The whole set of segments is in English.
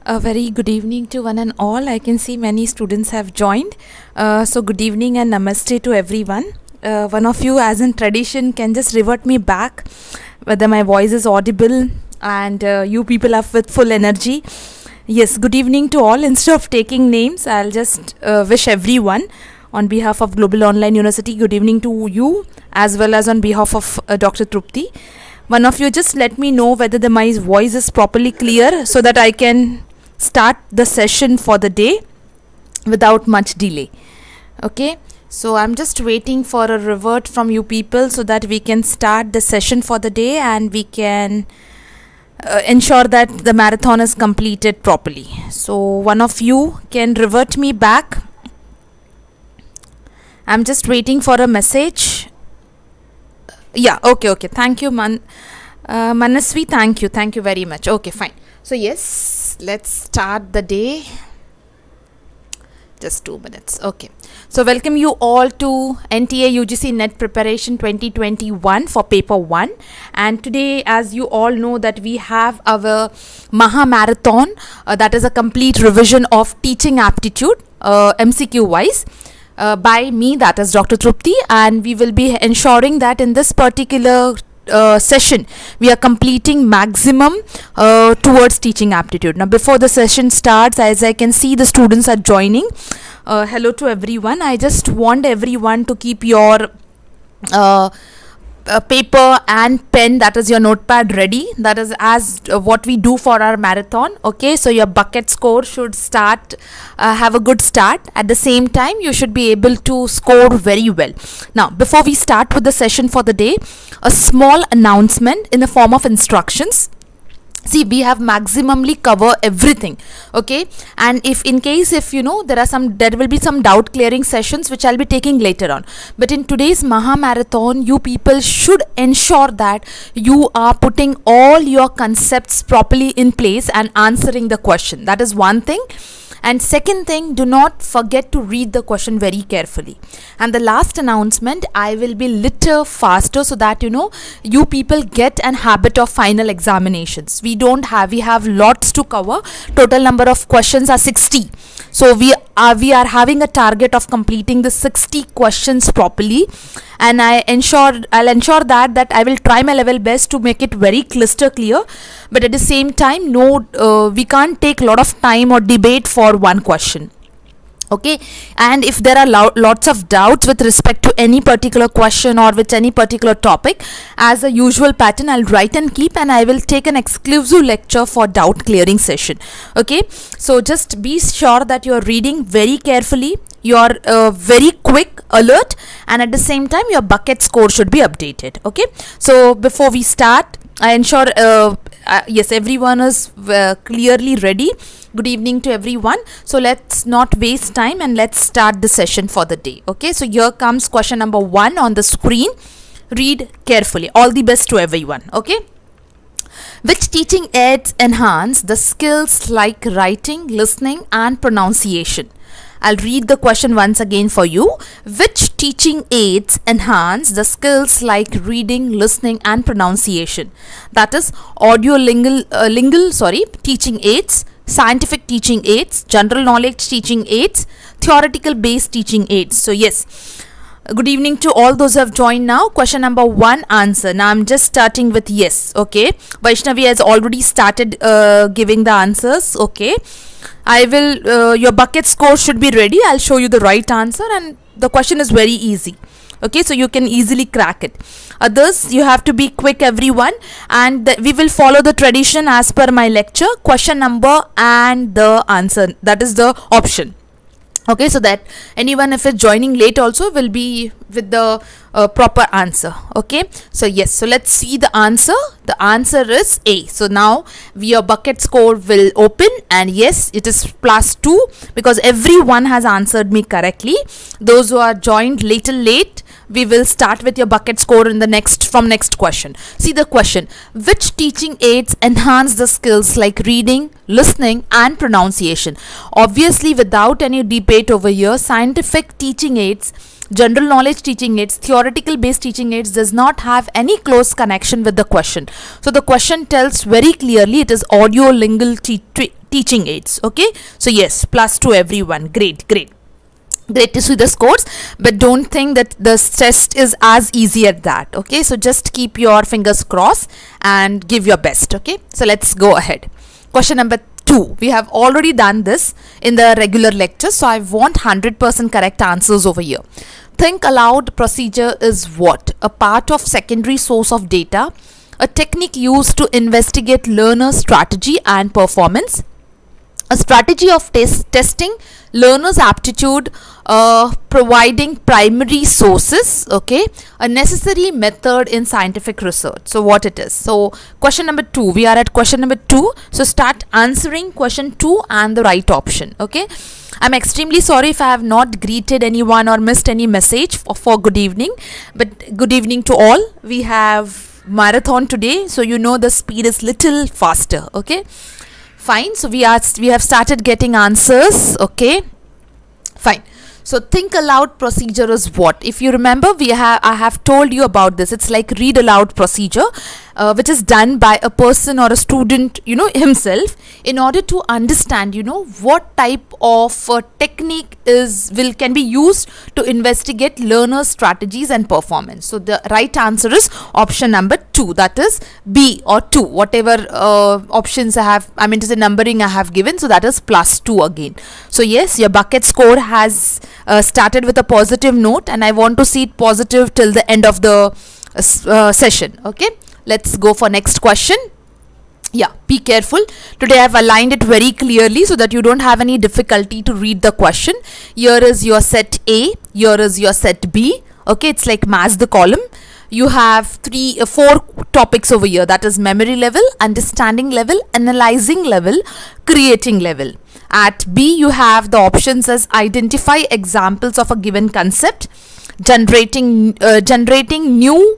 A very good evening to one and all. I can see many students have joined. So good evening and namaste to everyone. One of you, as in tradition, can just revert me back whether my voice is audible and you people are with full energy. Yes, good evening to all. Instead of taking names, I'll just wish everyone on behalf of Global Online University, good evening to you as well as on behalf of Dr. Trupti. One of you just let me know whether my voice is properly clear so that I can start the session for the day without much delay. Okay, so I'm just waiting for a revert from you people so that we can start the session for the day and we can ensure that the marathon is completed properly. So one of you can revert me back. I'm just waiting for a message. Yeah, okay. Thank you, Manasvi. Thank you very much. Okay, fine. So yes, let's start the day. Just 2 minutes. Okay. So welcome you all to NTA UGC Net Preparation 2021 for paper 1. And today, as you all know, that we have our Maha marathon. That is a complete revision of teaching aptitude, MCQ wise. By me, that is Dr. Trupti, and we will be ensuring that in this particular session we are completing maximum towards teaching aptitude. Now before the session starts, as I can see the students are joining, hello to everyone. I just want everyone to keep your paper and pen, that is your notepad, ready. That is as what we do for our marathon. Okay, so your bucket score should start have a good start. At the same time, you should be able to score very well. Now before we start with the session for the day, a small announcement in the form of instructions. See, we have maximally cover everything. Okay, and if you know there will be some doubt clearing sessions which I'll be taking later on, but in today's Maha marathon you people should ensure that you are putting all your concepts properly in place and answering the question. That is one thing. And second thing, do not forget to read the question very carefully. And the last announcement, I will be little faster so that you people get an habit of final examinations. We have lots to cover. Total number of questions are 60. So we are having a target of completing the 60 questions properly, and I'll ensure that I will try my level best to make it very crystal clear. But at the same time, we can't take a lot of time or debate for one question. Okay, and if there are lots of doubts with respect to any particular question or with any particular topic, as a usual pattern, I'll write and keep, and I will take an exclusive lecture for doubt clearing session. Okay, so just be sure that you're reading very carefully, you're very quick, alert, and at the same time your bucket score should be updated. Okay, so before we start, I ensure yes, everyone is clearly ready. Good evening to everyone. So let's not waste time and let's start the session for the day. Okay, so here comes question number 1 on the screen. Read carefully. All the best to everyone. Okay, which teaching aids enhance the skills like writing, listening and pronunciation? I'll read the question once again for you. Which teaching aids enhance the skills like reading, listening and pronunciation? That is teaching aids, scientific teaching aids, general knowledge teaching aids, theoretical based teaching aids. So yes, good evening to all those who have joined now. Question number 1 answer. Now I'm just starting with yes. Okay, Vaishnavi has already started giving the answers. Okay, I will your bucket score should be ready. I'll show you the right answer, and the question is very easy. Okay, so you can easily crack it. Others, you have to be quick, everyone, and we will follow the tradition as per my lecture. Question number and the answer, that is the option. Okay, so that anyone if it's joining late also will be with the proper answer. Okay, so yes, so let's see the answer. The answer is A. So now your bucket score will open, and yes, it is +2 because everyone has answered me correctly. Those who are joined little late, we will start with your bucket score in the next question. See the question: which teaching aids enhance the skills like reading, listening and pronunciation? Obviously, without any debate over here, scientific teaching aids, general knowledge teaching aids, theoretical based teaching aids does not have any close connection with the question. So the question tells very clearly it is audio lingual teaching aids. Okay, so yes, plus to everyone. Great to see the scores, but don't think that the test is as easy as that. Okay, so just keep your fingers crossed and give your best. Okay, so let's go ahead. Question number 2. We have already done this in the regular lecture, so I want 100% correct answers over here. Think aloud procedure is what? A part of secondary source of data, a technique used to investigate learner strategy and performance, a strategy of testing learners' aptitude, providing primary sources, okay, a necessary method in scientific research. So what it is? So question number 2, we are at question number 2. So start answering question 2 and the right option. Okay, I'm extremely sorry if I have not greeted anyone or missed any message for good evening, but good evening to all. We have marathon today, so you know the speed is little faster. Okay, fine. So we have started getting answers. Okay, fine. So think aloud procedure is what? If you remember, I have told you about this. It's like read aloud procedure, which is done by a person or a student, himself, in order to understand, what type of technique can be used to investigate learner strategies and performance. So the right answer is option number 2, that is B or 2, whatever options I have, to say numbering I have given. So that is plus 2 again. So yes, your bucket score has started with a positive note, and I want to see it positive till the end of the session. Okay, let's go for next question. Yeah, be careful. Today I have aligned it very clearly so that you don't have any difficulty to read the question. Here is your set A, here is your set B. Okay, it's like match the column. You have 4 topics over here, that is memory level, understanding level, analyzing level, creating level. At B, you have the options as identify examples of a given concept, generating new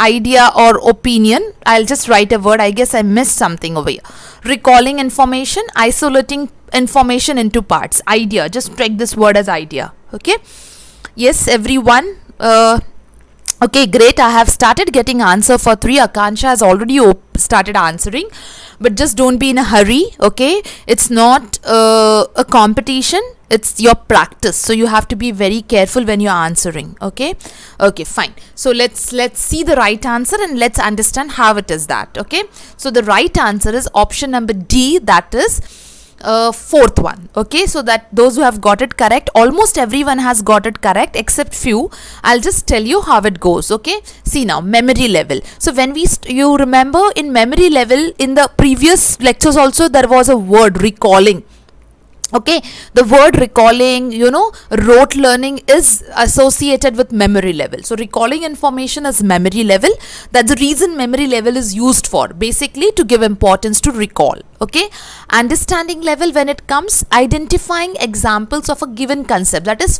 idea or opinion. I'll just write a word. I guess I missed something over here. Recalling information, isolating information into parts. Idea. Just take this word as idea. Okay. Yes, everyone. Okay, great. I have started getting answer for 3. Akansha has already started answering, but just don't be in a hurry. Okay, it's not a competition. It's your practice, so you have to be very careful when you're answering. Okay, fine. So let's see the right answer and let's understand how it is that. Okay, so the right answer is option number D, that is 4th one. Okay, so that those who have got it correct, almost everyone has got it correct except few. I'll just tell you how it goes. Okay, see now, memory level. So when you remember in memory level, in the previous lectures also there was a word recalling. Okay, the word recalling, rote learning is associated with memory level. So recalling information is memory level. That's the reason memory level is used for, basically to give importance to recall. Okay, understanding level, when it comes identifying examples of a given concept, that is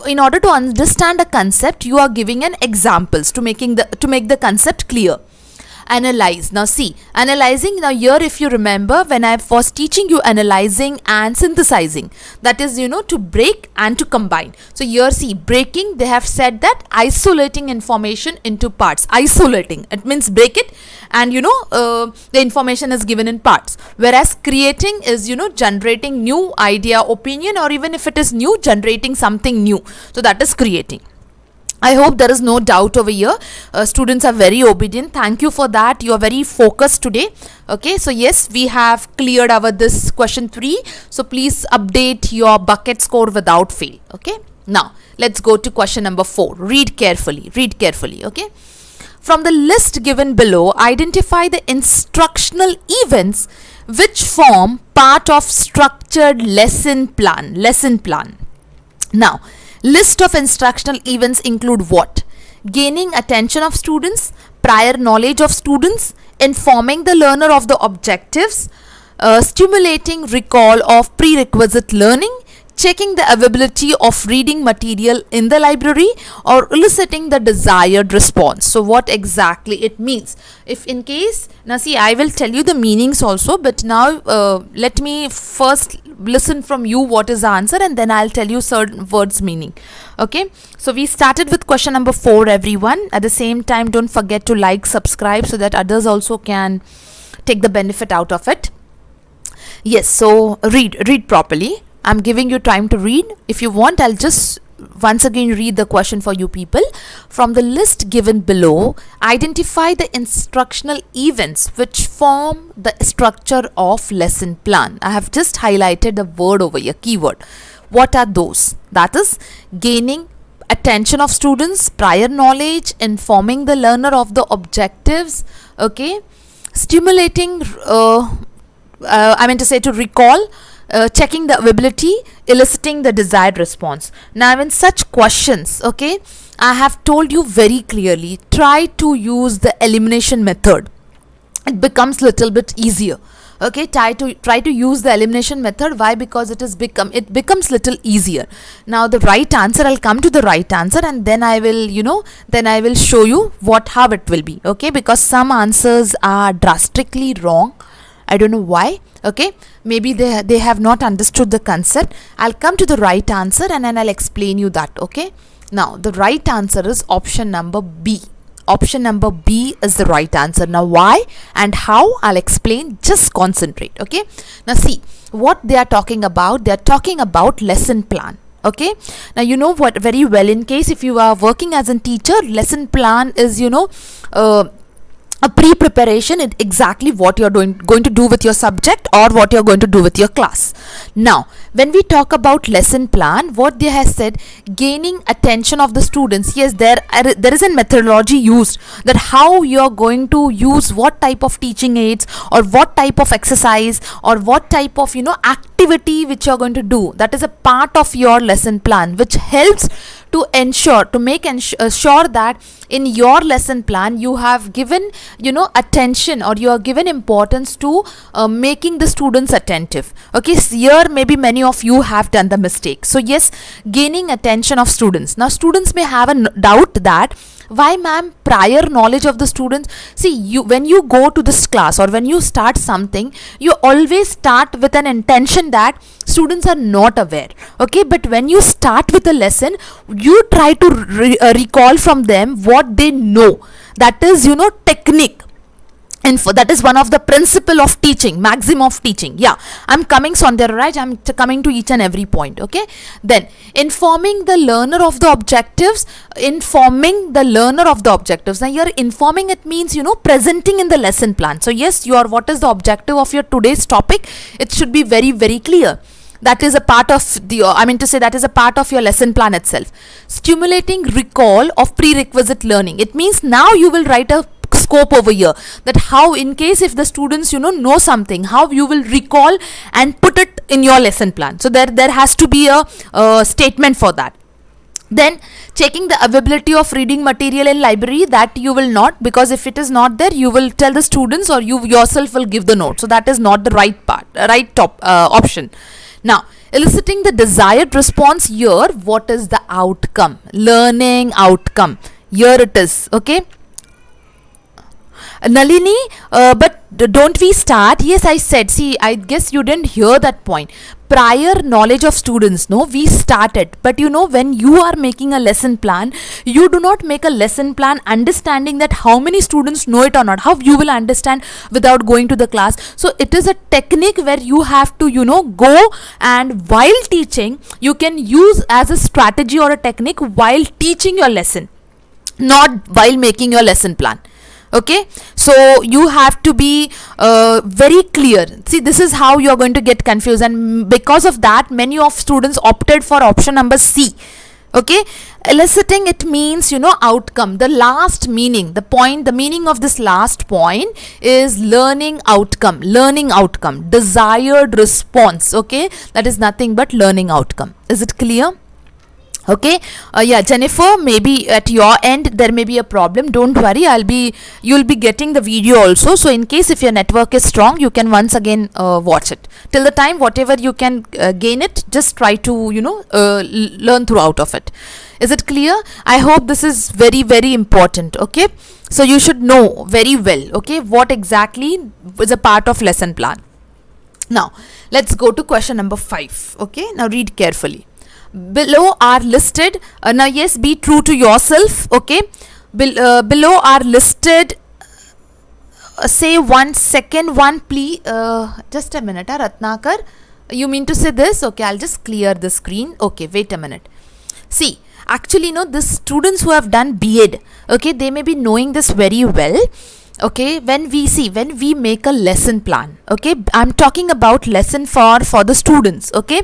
in order to understand a concept, you are giving an examples to make the concept clear. Analyze. Now see, analyzing, now here if you remember when I was teaching you analyzing and synthesizing, that is to break and to combine. So here see, breaking, they have said that isolating information into parts. Isolating, it means break it and the information is given in parts, whereas creating is generating new idea, opinion, or even if it is new, generating something new. So that is creating. I hope there is no doubt over here. Students are very obedient. Thank you for that. You are very focused today. Okay, so yes, we have cleared this question 3. So please update your bucket score without fail. Okay, now let's go to question number 4. Read carefully. Okay, from the list given below, identify the instructional events which form part of structured lesson plan. Now, list of instructional events include what? Gaining attention of students, prior knowledge of students, informing the learner of the objectives, stimulating recall of prerequisite learning, checking the availability of reading material in the library, or eliciting the desired response. So what exactly it means? If in case, now see, I will tell you the meanings also, but now let me first listen from you what is the answer, and then I'll tell you certain words meaning. Okay, so we started with question number 4, everyone. At the same time, don't forget to like, subscribe, so that others also can take the benefit out of it. Yes, so read properly. I'm giving you time to read. If you want, I'll just once again read the question for you people. From the list given below, identify the instructional events which form the structure of lesson plan. I have just highlighted the word over here, keyword. What are those? That is gaining attention of students, prior knowledge, informing the learner of the objectives, okay, stimulating, to recall, checking the ability, eliciting the desired response. Now in such questions, okay, I have told you very clearly, try to use the elimination method. It becomes little bit easier. Okay, try to use the elimination method. Why? Because it becomes little easier. Now the right answer, I'll come to the right answer, and then I will show you how it will be. Okay, because some answers are drastically wrong. I don't know why. Okay, maybe they have not understood the concept. I'll come to the right answer and then I'll explain you that. Okay, now the right answer is option number B. Option number B is the right answer. Now why and how, I'll explain. Just concentrate. Okay, now see what they are talking about. They are talking about lesson plan. Okay, now you know what very well, in case if you are working as a teacher, lesson plan is a pre-preparation, exactly what you're going to do with your subject or what you're going to do with your class. Now when we talk about lesson plan, what they have said, gaining attention of the students. Yes, there is a methodology used, that how you're going to use what type of teaching aids or what type of exercise or what type of activity which you're going to do. That is a part of your lesson plan, which helps to make sure that in your lesson plan you have given attention, or you are given importance to making the students attentive. Okay, so here maybe many of you have done the mistake. So yes, gaining attention of students. Now students may have a doubt that, why ma'am, prior knowledge of the students? See, when you go to this class or when you start something, you always start with an intention that students are not aware. Okay, but when you start with a lesson, you try to recall from them what they know. That is technique. And that is one of the principle of teaching, maximum of teaching. Yeah, I'm coming Sondaraj, I'm coming to each and every point. Okay, then informing the learner of the objectives. Now you're informing, it means presenting in the lesson plan. So yes, what is the objective of your today's topic? It should be very, very clear. That is a part of that is a part of your lesson plan itself. Stimulating recall of prerequisite learning. It means now you will write a scope over here, that how, in case if the students know something, how you will recall and put it in your lesson plan. So there has to be a statement for that. Then checking the availability of reading material in library. That you will not, because if it is not there, you will tell the students or you yourself will give the note. So that is not the right option. Now eliciting the desired response. Here what is the outcome? Learning outcome. Here it is. Okay, Nalini, but don't we start? Yes, I said, see, I guess you didn't hear that point. Prior knowledge of students, no, we started. But when you are making a lesson plan, you do not make a lesson plan understanding that how many students know it or not. How you will understand without going to the class? So it is a technique where you have to, go, and while teaching, you can use as a strategy or a technique while teaching your lesson, not while making your lesson plan. Okay, so you have to be very clear. See, this is how you are going to get confused, and because of that, many of students opted for option number C. Okay, eliciting, it means outcome. The last meaning, the meaning of this last point is learning outcome, desired response. Okay, that is nothing but learning outcome. Is it clear? Okay, yeah, Jennifer, maybe at your end there may be a problem. Don't worry, you'll be getting the video also. So in case if your network is strong, you can once again watch it. Till the time, whatever you can gain it, just try to learn throughout of it. Is it clear? I hope this is very, very important. Okay, so you should know very well, okay, what exactly is a part of lesson plan. Now let's go to question number 5. Okay, now read carefully. Below are listed, now yes, be true to yourself. Okay, below are listed say one second one, please. Just a minute, Ratnakar. You mean to say this? Okay, I'll just clear the screen. Okay, wait a minute. See, actually, the students who have done B.Ed, okay, they may be knowing this very well. Okay, when we make a lesson plan, okay, I'm talking about lesson for the students. Okay,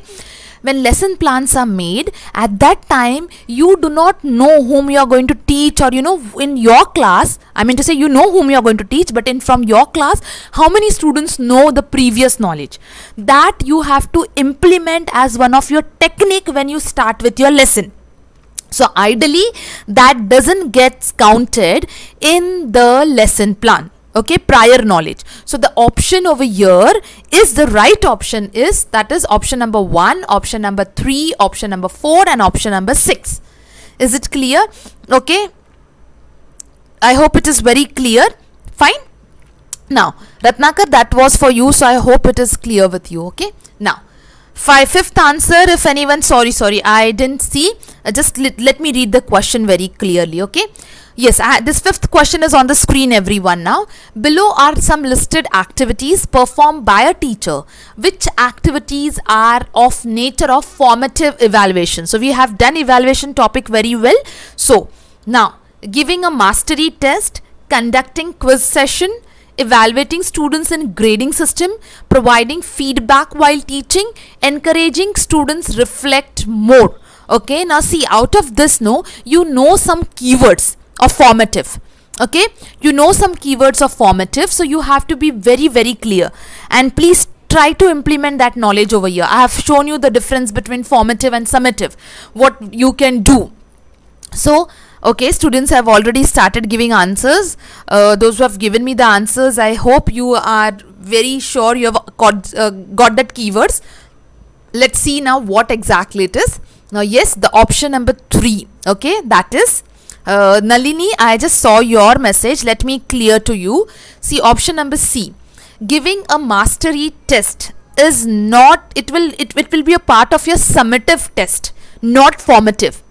when lesson plans are made, at that time you do not know whom you are going to teach, or in your class, I mean to say, you know whom you are going to teach, but from your class, how many students know the previous knowledge? That you have to implement as one of your technique when you start with your lesson. So ideally that doesn't get counted in the lesson plan. Okay, prior knowledge. So the option over here is the right option, that is option number 1, option number 3, option number 4 and option number 6. Is it clear? Okay, I hope it is very clear. Fine. Now Ratnakar, that was for you, so I hope it is clear with you. Okay, now fifth answer, if anyone, sorry, I didn't see, just let me read the question very clearly. Okay, yes, this fifth question is on the screen, everyone. Now below are some listed activities performed by a teacher. Which activities are of nature of formative evaluation? So we have done evaluation topic very well. So now, giving a mastery test, conducting quiz session, evaluating students in grading system, providing feedback while teaching, encouraging students reflect more. Okay, now see, out of this, you know some keywords of formative. Okay, you know some keywords of formative, so you have to be very, very clear, and please try to implement that knowledge over here. I have shown you the difference between formative and summative, what you can do. So okay, students have already started giving answers. Those who have given me the answers, I hope you are very sure you have got that keywords. Let's see now what exactly it is. Now yes, the option number 3, okay, that is Nalini, I just saw your message. Let me clear to you. See, option number C, giving a mastery test is not, it will be a part of your summative test, not formative.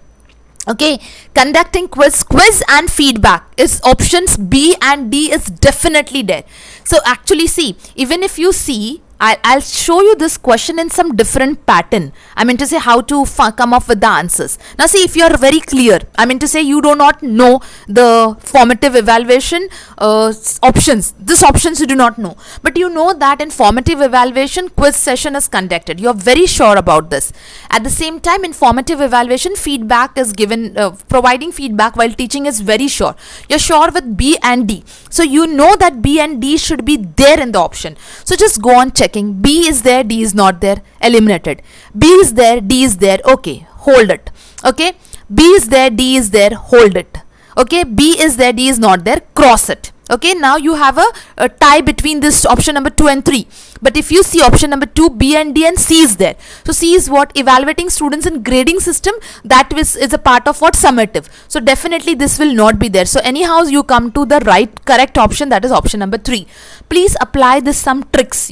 Okay, conducting quiz and feedback is options B and D is definitely there. So actually see, even if you see, I'll show you this question in some different pattern. I mean to say how to come up with the answers. Now see, if you are very clear, I mean to say you do not know the formative evaluation options. These options you do not know. But you know that in formative evaluation, quiz session is conducted. You are very sure about this. At the same time, in formative evaluation, feedback is given, providing feedback while teaching is very sure. You're sure with B and D. So you know that B and D should be there in the option. So just go on checking. B is there, D is not there, eliminated. B is there, D is there, okay, hold it. Okay, B is there, D is there, hold it. Okay, B is there, D is not there, cross it. Okay, now you have a tie between this option number 2 and 3. But if you see option number 2, B and D and C is there. So C is what? Evaluating students in grading system. That is a part of what? Summative. So definitely this will not be there. So anyhow you come to the correct option, that is option number 3. Please apply this some tricks,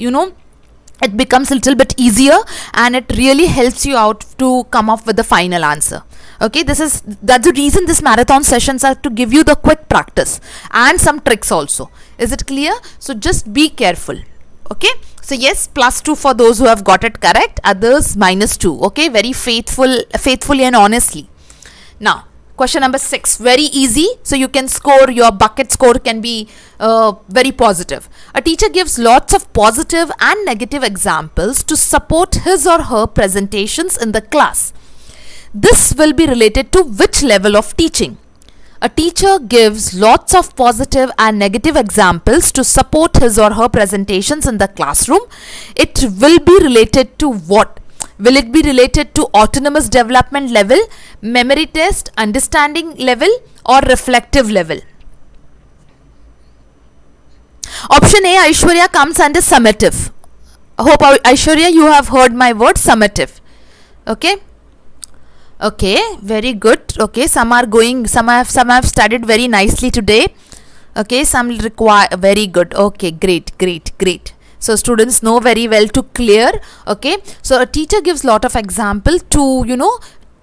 it becomes a little bit easier and it really helps you out to come up with the final answer. Okay, that's the reason this marathon sessions are to give you the quick practice and some tricks also. Is it clear? So just be careful. Okay, so yes, +2 for those who have got it correct, others -2. Okay, very faithfully and honestly. Now question number 6, very easy, so you can score, your bucket score can be very positive. A teacher gives lots of positive and negative examples to support his or her presentations in the class. This will be related to which level of teaching? A teacher gives lots of positive and negative examples to support his or her presentations in the classroom. It will be related to what? Will it be related to autonomous development level, memory test, understanding level, or reflective level? Option A, Aishwarya, comes under summative. I hope Aishwarya, you have heard my word summative. Okay. Okay, very good. Okay, some have studied very nicely today. Okay, some require, very good. Okay, great. So students know very well to clear. Okay, so a teacher gives lot of example to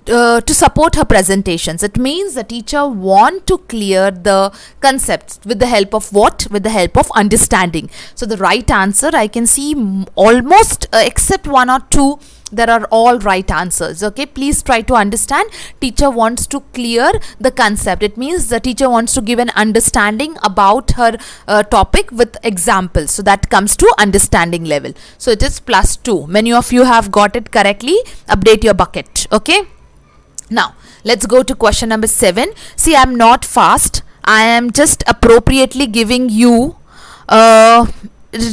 to support her presentations. It means the teacher want to clear the concepts with the help of what? With the help of understanding. So the right answer, I can see almost except one or two, there are all right answers. Okay, please try to understand. Teacher wants to clear the concept. It means the teacher wants to give an understanding about her topic with examples. So that comes to understanding level. So it is +2. Many of you have got it correctly. Update your bucket. Okay. Now let's go to question number 7. See, I'm not fast. I am just appropriately giving you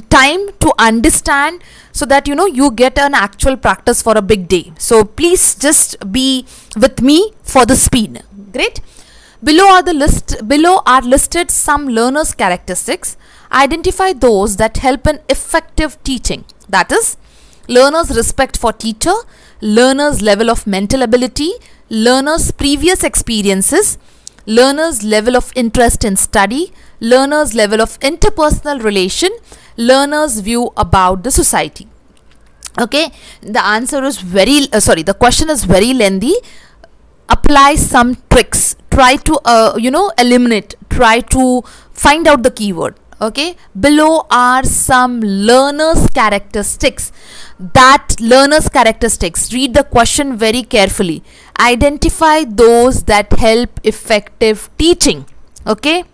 time to understand, so that you get an actual practice for a big day. So please just be with me for the speed. Great. Below are listed some learners' characteristics. Identify those that help in effective teaching. That is, learners' respect for teacher, learners' level of mental ability, learners' previous experiences, learners' level of interest in study, learners' level of interpersonal relation, learners' view about the society. Okay, the answer is the question is very lengthy. Apply some tricks. Try to eliminate. Try to find out the keyword. Okay, below are some learners' characteristics. Read the question very carefully. Identify those that help effective teaching. Okay,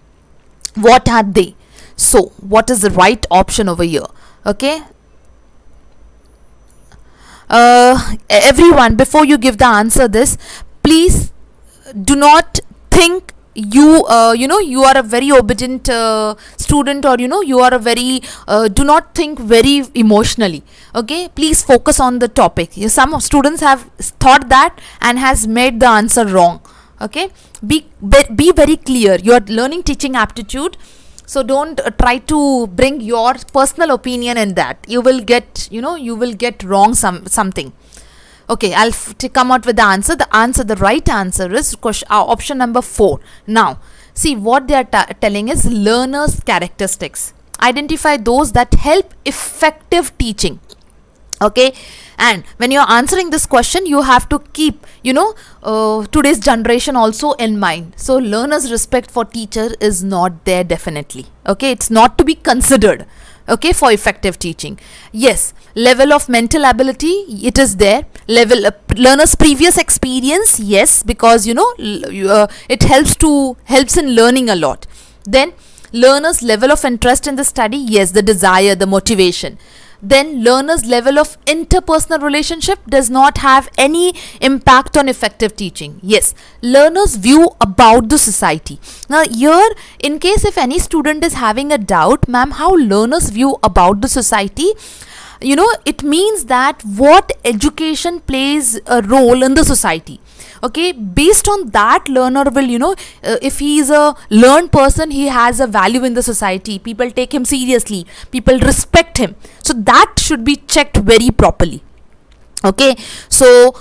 what are they? So what is the right option over here? Okay, everyone, before you give the answer this, please do not think you are a very obedient student, or you are a very do not think very emotionally. Okay, please focus on the topic. Some students have thought that and has made the answer wrong. Okay, be very clear. You are learning teaching aptitude, so don't try to bring your personal opinion in that. You will get wrong something. Okay, I'll come out with the answer. The right answer is option number 4. Now, see what they are telling is learners' characteristics. Identify those that help effective teaching. Okay, and when you are answering this question, you have to keep today's generation also in mind. So learners' respect for teacher is not there, definitely. Okay, it's not to be considered. Okay, for effective teaching. Yes, level of mental ability, it is there. Learners' previous experience, yes, because it helps in learning a lot. Then learners' level of interest in the study, yes, the desire, the motivation. Then learners' level of interpersonal relationship does not have any impact on effective teaching. Yes, learners' view about the society. Now here, in case if any student is having a doubt, ma'am, how learners' view about the society, it means that what education plays a role in the society. Okay, based on that, learner will if he is a learned person, he has a value in the society. People take him seriously, people respect him. So that should be checked very properly. Okay, so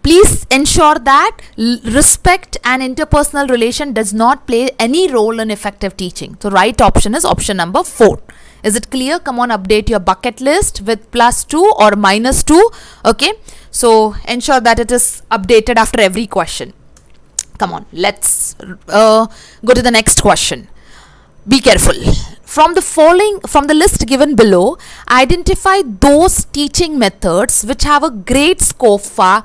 please ensure that respect and interpersonal relation does not play any role in effective teaching. So right option is option number 4. Is it clear? Come on, update your bucket list with +2 or -2. Okay, so ensure that it is updated after every question. Come on, let's go to the next question. Be careful. From the list given below, identify those teaching methods which have a great scope for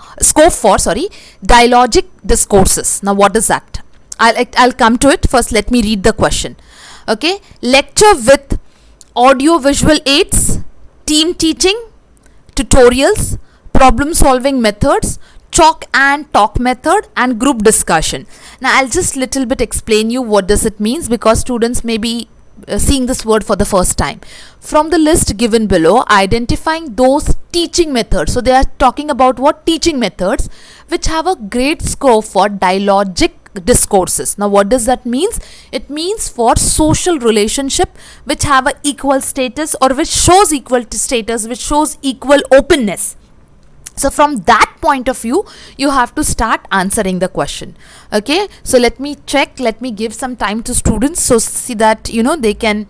dialogic discourses. Now what is that? I'll come to it. First let me read the question. Okay, lecture with audio visual aids, team teaching, tutorials, problem solving methods, chalk and talk method, and group discussion. Now I'll just little bit explain you what does it means, because students may be seeing this word for the first time. From the list given below, identifying those teaching methods. So they are talking about what? Teaching methods which have a great scope for dialogic discourses. Now what does that means? It means for social relationship which have a equal status, or which shows equal status, which shows equal openness. So from that point of view, you have to start answering the question. Okay, so let me check, let me give some time to students, so see that they can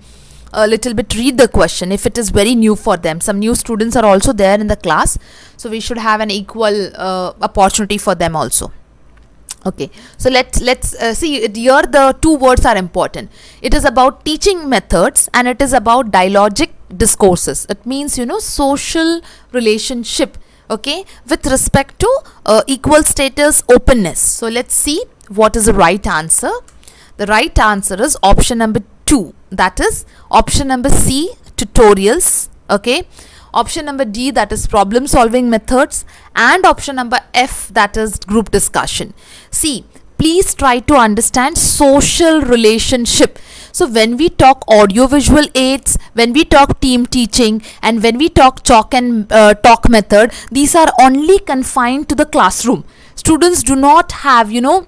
a little bit read the question if it is very new for them. Some new students are also there in the class, so we should have an equal opportunity for them also. Okay, so let's see here. The two words are important. It is about teaching methods and it is about dialogic discourses. It means, you know, social relationship, okay, with respect to equal status, openness. So let's see what is the right answer. The right answer is option number 2, that is option number C, tutorials, okay, option number D, that is problem solving methods, and option number F, that is group discussion. See, please try to understand social relationship. So when we talk audiovisual aids, when we talk team teaching, and when we talk chalk and talk method, these are only confined to the classroom. Students do not have, you know,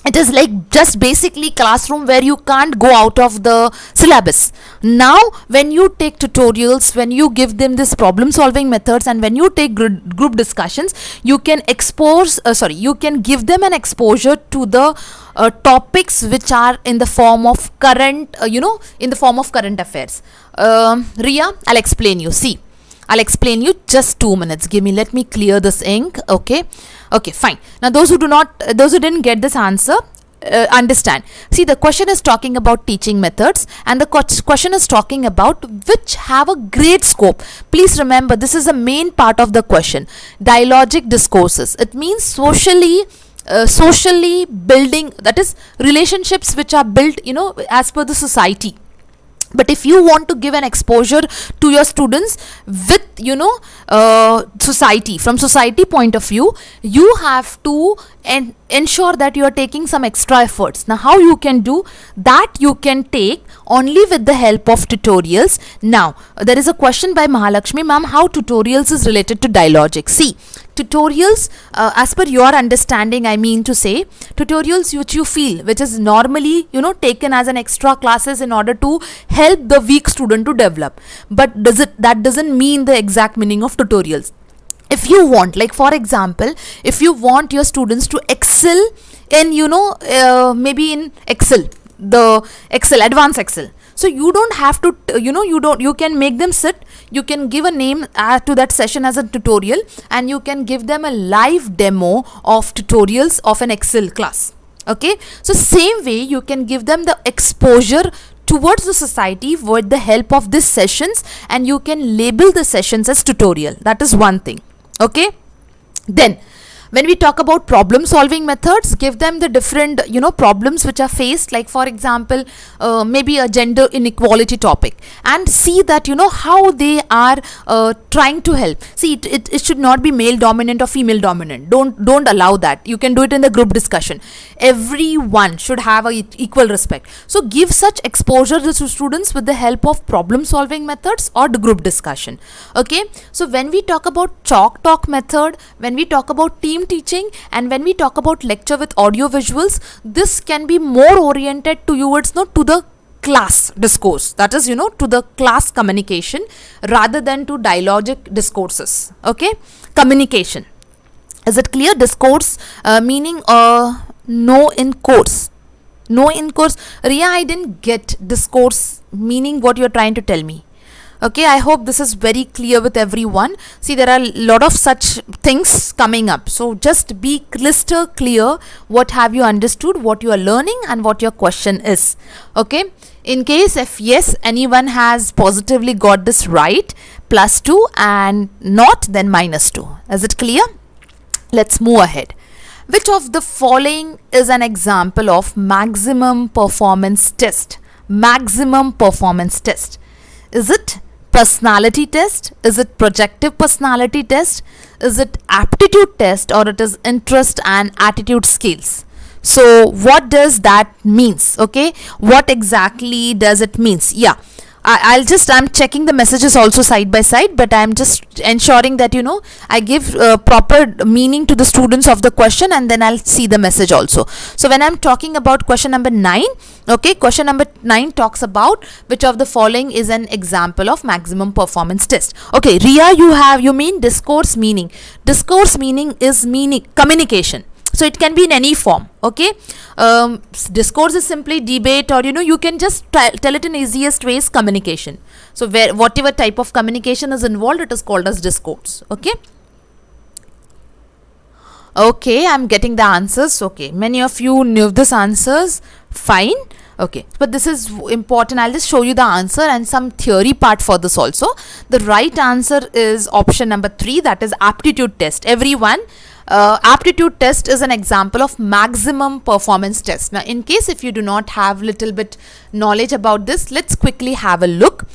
it is like just basically classroom where you can't go out of the syllabus. Now when you take tutorials, when you give them this problem solving methods, and when you take group discussions, you can you can give them an exposure to the topics which are in the form of current in the form of current affairs. Ria, I'll explain you. See, I'll explain you, just 2 minutes. Let me clear this ink. Okay, fine. Now those who didn't get this answer, understand. See, the question is talking about teaching methods, and the question is talking about which have a great scope. Please remember, this is the main part of the question. Dialogic discourses. It means socially building, that is relationships which are built, you know, as per the society. But if you want to give an exposure to your students with, you know, society, from society point of view, you have to ensure that you are taking some extra efforts. Now how you can do that? You can take only with the help of tutorials. Now there is a question by Mahalakshmi ma'am, how tutorials is related to dialogic. See, tutorials, as per your understanding, I mean to say, tutorials which you feel, which is normally, you know, taken as an extra classes in order to help the weak student to develop. But that doesn't mean the exact meaning of tutorials. If you want, like for example, if you want your students to excel in, you know, maybe in Excel, advanced Excel, so you don't have to, you can make them sit, you can give a name to that session as a tutorial, and you can give them a live demo of tutorials of an Excel class. Okay, so same way you can give them the exposure towards the society with the help of these sessions, and you can label the sessions as tutorial. That is one thing. Okay, then when we talk about problem solving methods, give them the different, you know, problems which are faced, like for example, maybe a gender inequality topic, and see that, you know, how they are trying to help. See, it should not be male dominant or female dominant. Don't allow that. You can do it in the group discussion. Everyone should have a equal respect. So give such exposure to students with the help of problem solving methods or the group discussion. Okay, so when we talk about chalk talk method, when we talk about team teaching, and when we talk about lecture with audio visuals, this can be more oriented towards, to the class discourse, that is, you know, to the class communication rather than to dialogic discourses. Okay, communication. Is it clear? Discourse meaning no in course. No in course. Ria, I didn't get discourse meaning what you're trying to tell me. Okay, I hope this is very clear with everyone. See, there are a lot of such things coming up. So just be crystal clear what have you understood, what you are learning, and what your question is. Okay, in case if yes, anyone has positively got this right, +2, and not, then -2. Is it clear? Let's move ahead. Which of the following is an example of maximum performance test? Maximum performance test. Is it personality test? Is it projective personality test? Is it aptitude test, or it is interest and attitude skills? So what does that means? Okay, what exactly does it means? Yeah, I'm checking the messages also side by side, but I'm just ensuring that, you know, I give proper meaning to the students of the question, and then I'll see the message also. So when I'm talking about question number 9, okay, question number 9 talks about which of the following is an example of maximum performance test. Okay, Ria, you mean discourse meaning. Discourse meaning is communication. So it can be in any form. Okay, discourse is simply debate, or you can just tell it in easiest ways, communication. So where whatever type of communication is involved, it is called as discourse. Okay. Okay, I'm getting the answers. Okay, many of you knew this answers. Fine. Okay, but this is important. I'll just show you the answer and some theory part for this also. The right answer is option number 3, that is aptitude test. Everyone, aptitude test is an example of maximum performance test. Now, in case if you do not have little bit knowledge about this, let's quickly have a look.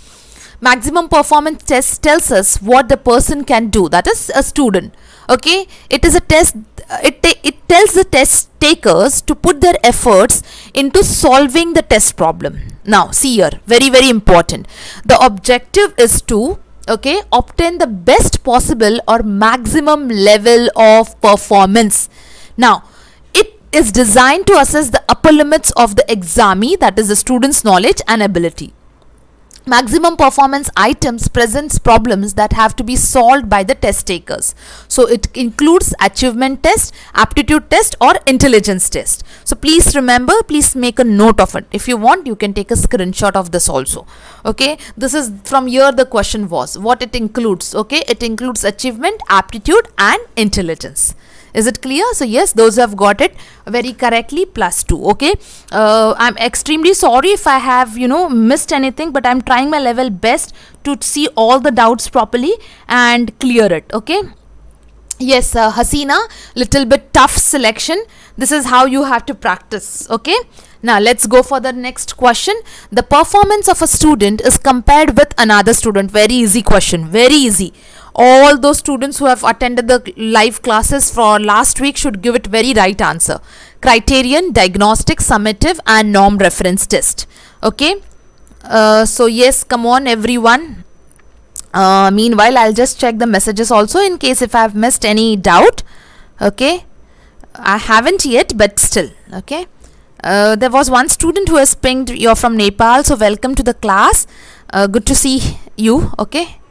Maximum performance test tells us what the person can do, that is a student. Okay, it is a test. It tells the test takers to put their efforts into solving the test problem. Now see here, very very important. The objective is to obtain the best possible or maximum level of performance. Now it is designed to assess the upper limits of the examee, that is the student's knowledge and ability. Maximum performance items presents problems that have to be solved by the test takers. So it includes achievement test, aptitude test, or intelligence test. So please remember, please make a note of it. If you want, you can take a screenshot of this also. Okay, this is from here the question was what it includes. Okay, it includes achievement, aptitude, and intelligence. Is it clear? So yes, those who have got it very correctly, +2. Okay, I'm extremely sorry if I have missed anything, but I'm trying my level best to see all the doubts properly and clear it. Okay. Yes, Hasina, little bit tough selection. This is how you have to practice. Okay. Now let's go for the next question. The performance of a student is compared with another student. Very easy question. Very easy. All those students who have attended the live classes for last week should give it very right answer. Criterion, diagnostic, summative, and norm reference test. Okay. So yes, come on everyone. Meanwhile, I'll just check the messages also in case if I have missed any doubt. Okay. I haven't yet, but still. Okay. There was one student who has pinged, you're from Nepal, so welcome to the class. Good to see you. Okay.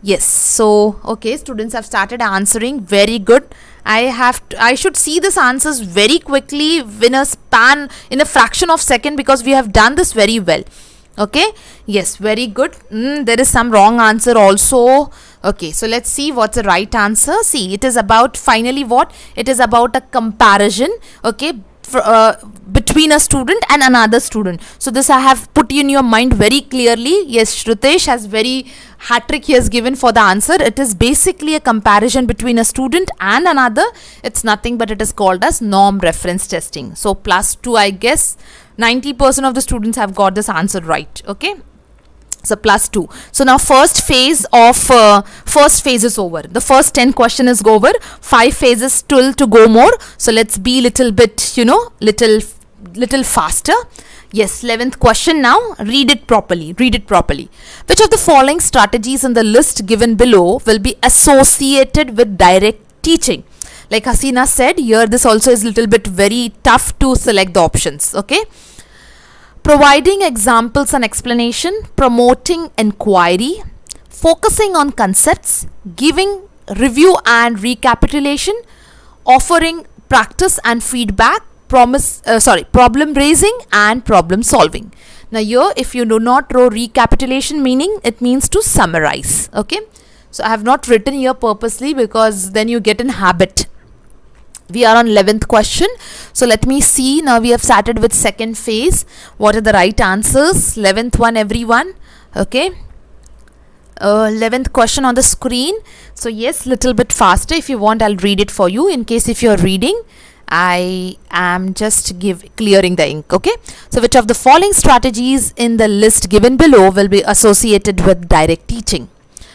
Yes, so okay, students have started answering. Very good. I should see this answers very quickly in a fraction of second, because we have done this very well. Okay, yes, very good. There is some wrong answer also. Okay, so let's see what's the right answer. See, it is about finally what? It is about a comparison. Okay, between a student and another student. So this I have put in your mind very clearly. Yes, Shritesh has very hat-trick he has given for the answer. It is basically a comparison between a student and another. It's nothing but it is called as norm reference testing. So +2, I guess 90% of the students have got this answer right. Okay. So +2. So now first phase is over. The first 10 question is over. 5 phases still to go more. So let's be little bit, little faster. Yes, 11th question now. Read it properly. Read it properly. Which of the following strategies in the list given below will be associated with direct teaching? Like Hasina said, here this also is little bit very tough to select the options. Okay. Providing examples and explanation, promoting inquiry, focusing on concepts, giving review and recapitulation, offering practice and feedback, problem raising and problem solving. Now here, if you do not know recapitulation meaning, it means to summarize. Okay. So I have not written here purposely because then you get in habit. We are on 11th question. So let me see. Now we have started with second phase. What are the right answers? 11th one, everyone. Okay. 11th question on the screen. So yes, little bit faster. If you want, I'll read it for you. In case if you're reading, I am just clearing the ink. Okay. So which of the following strategies in the list given below will be associated with direct teaching?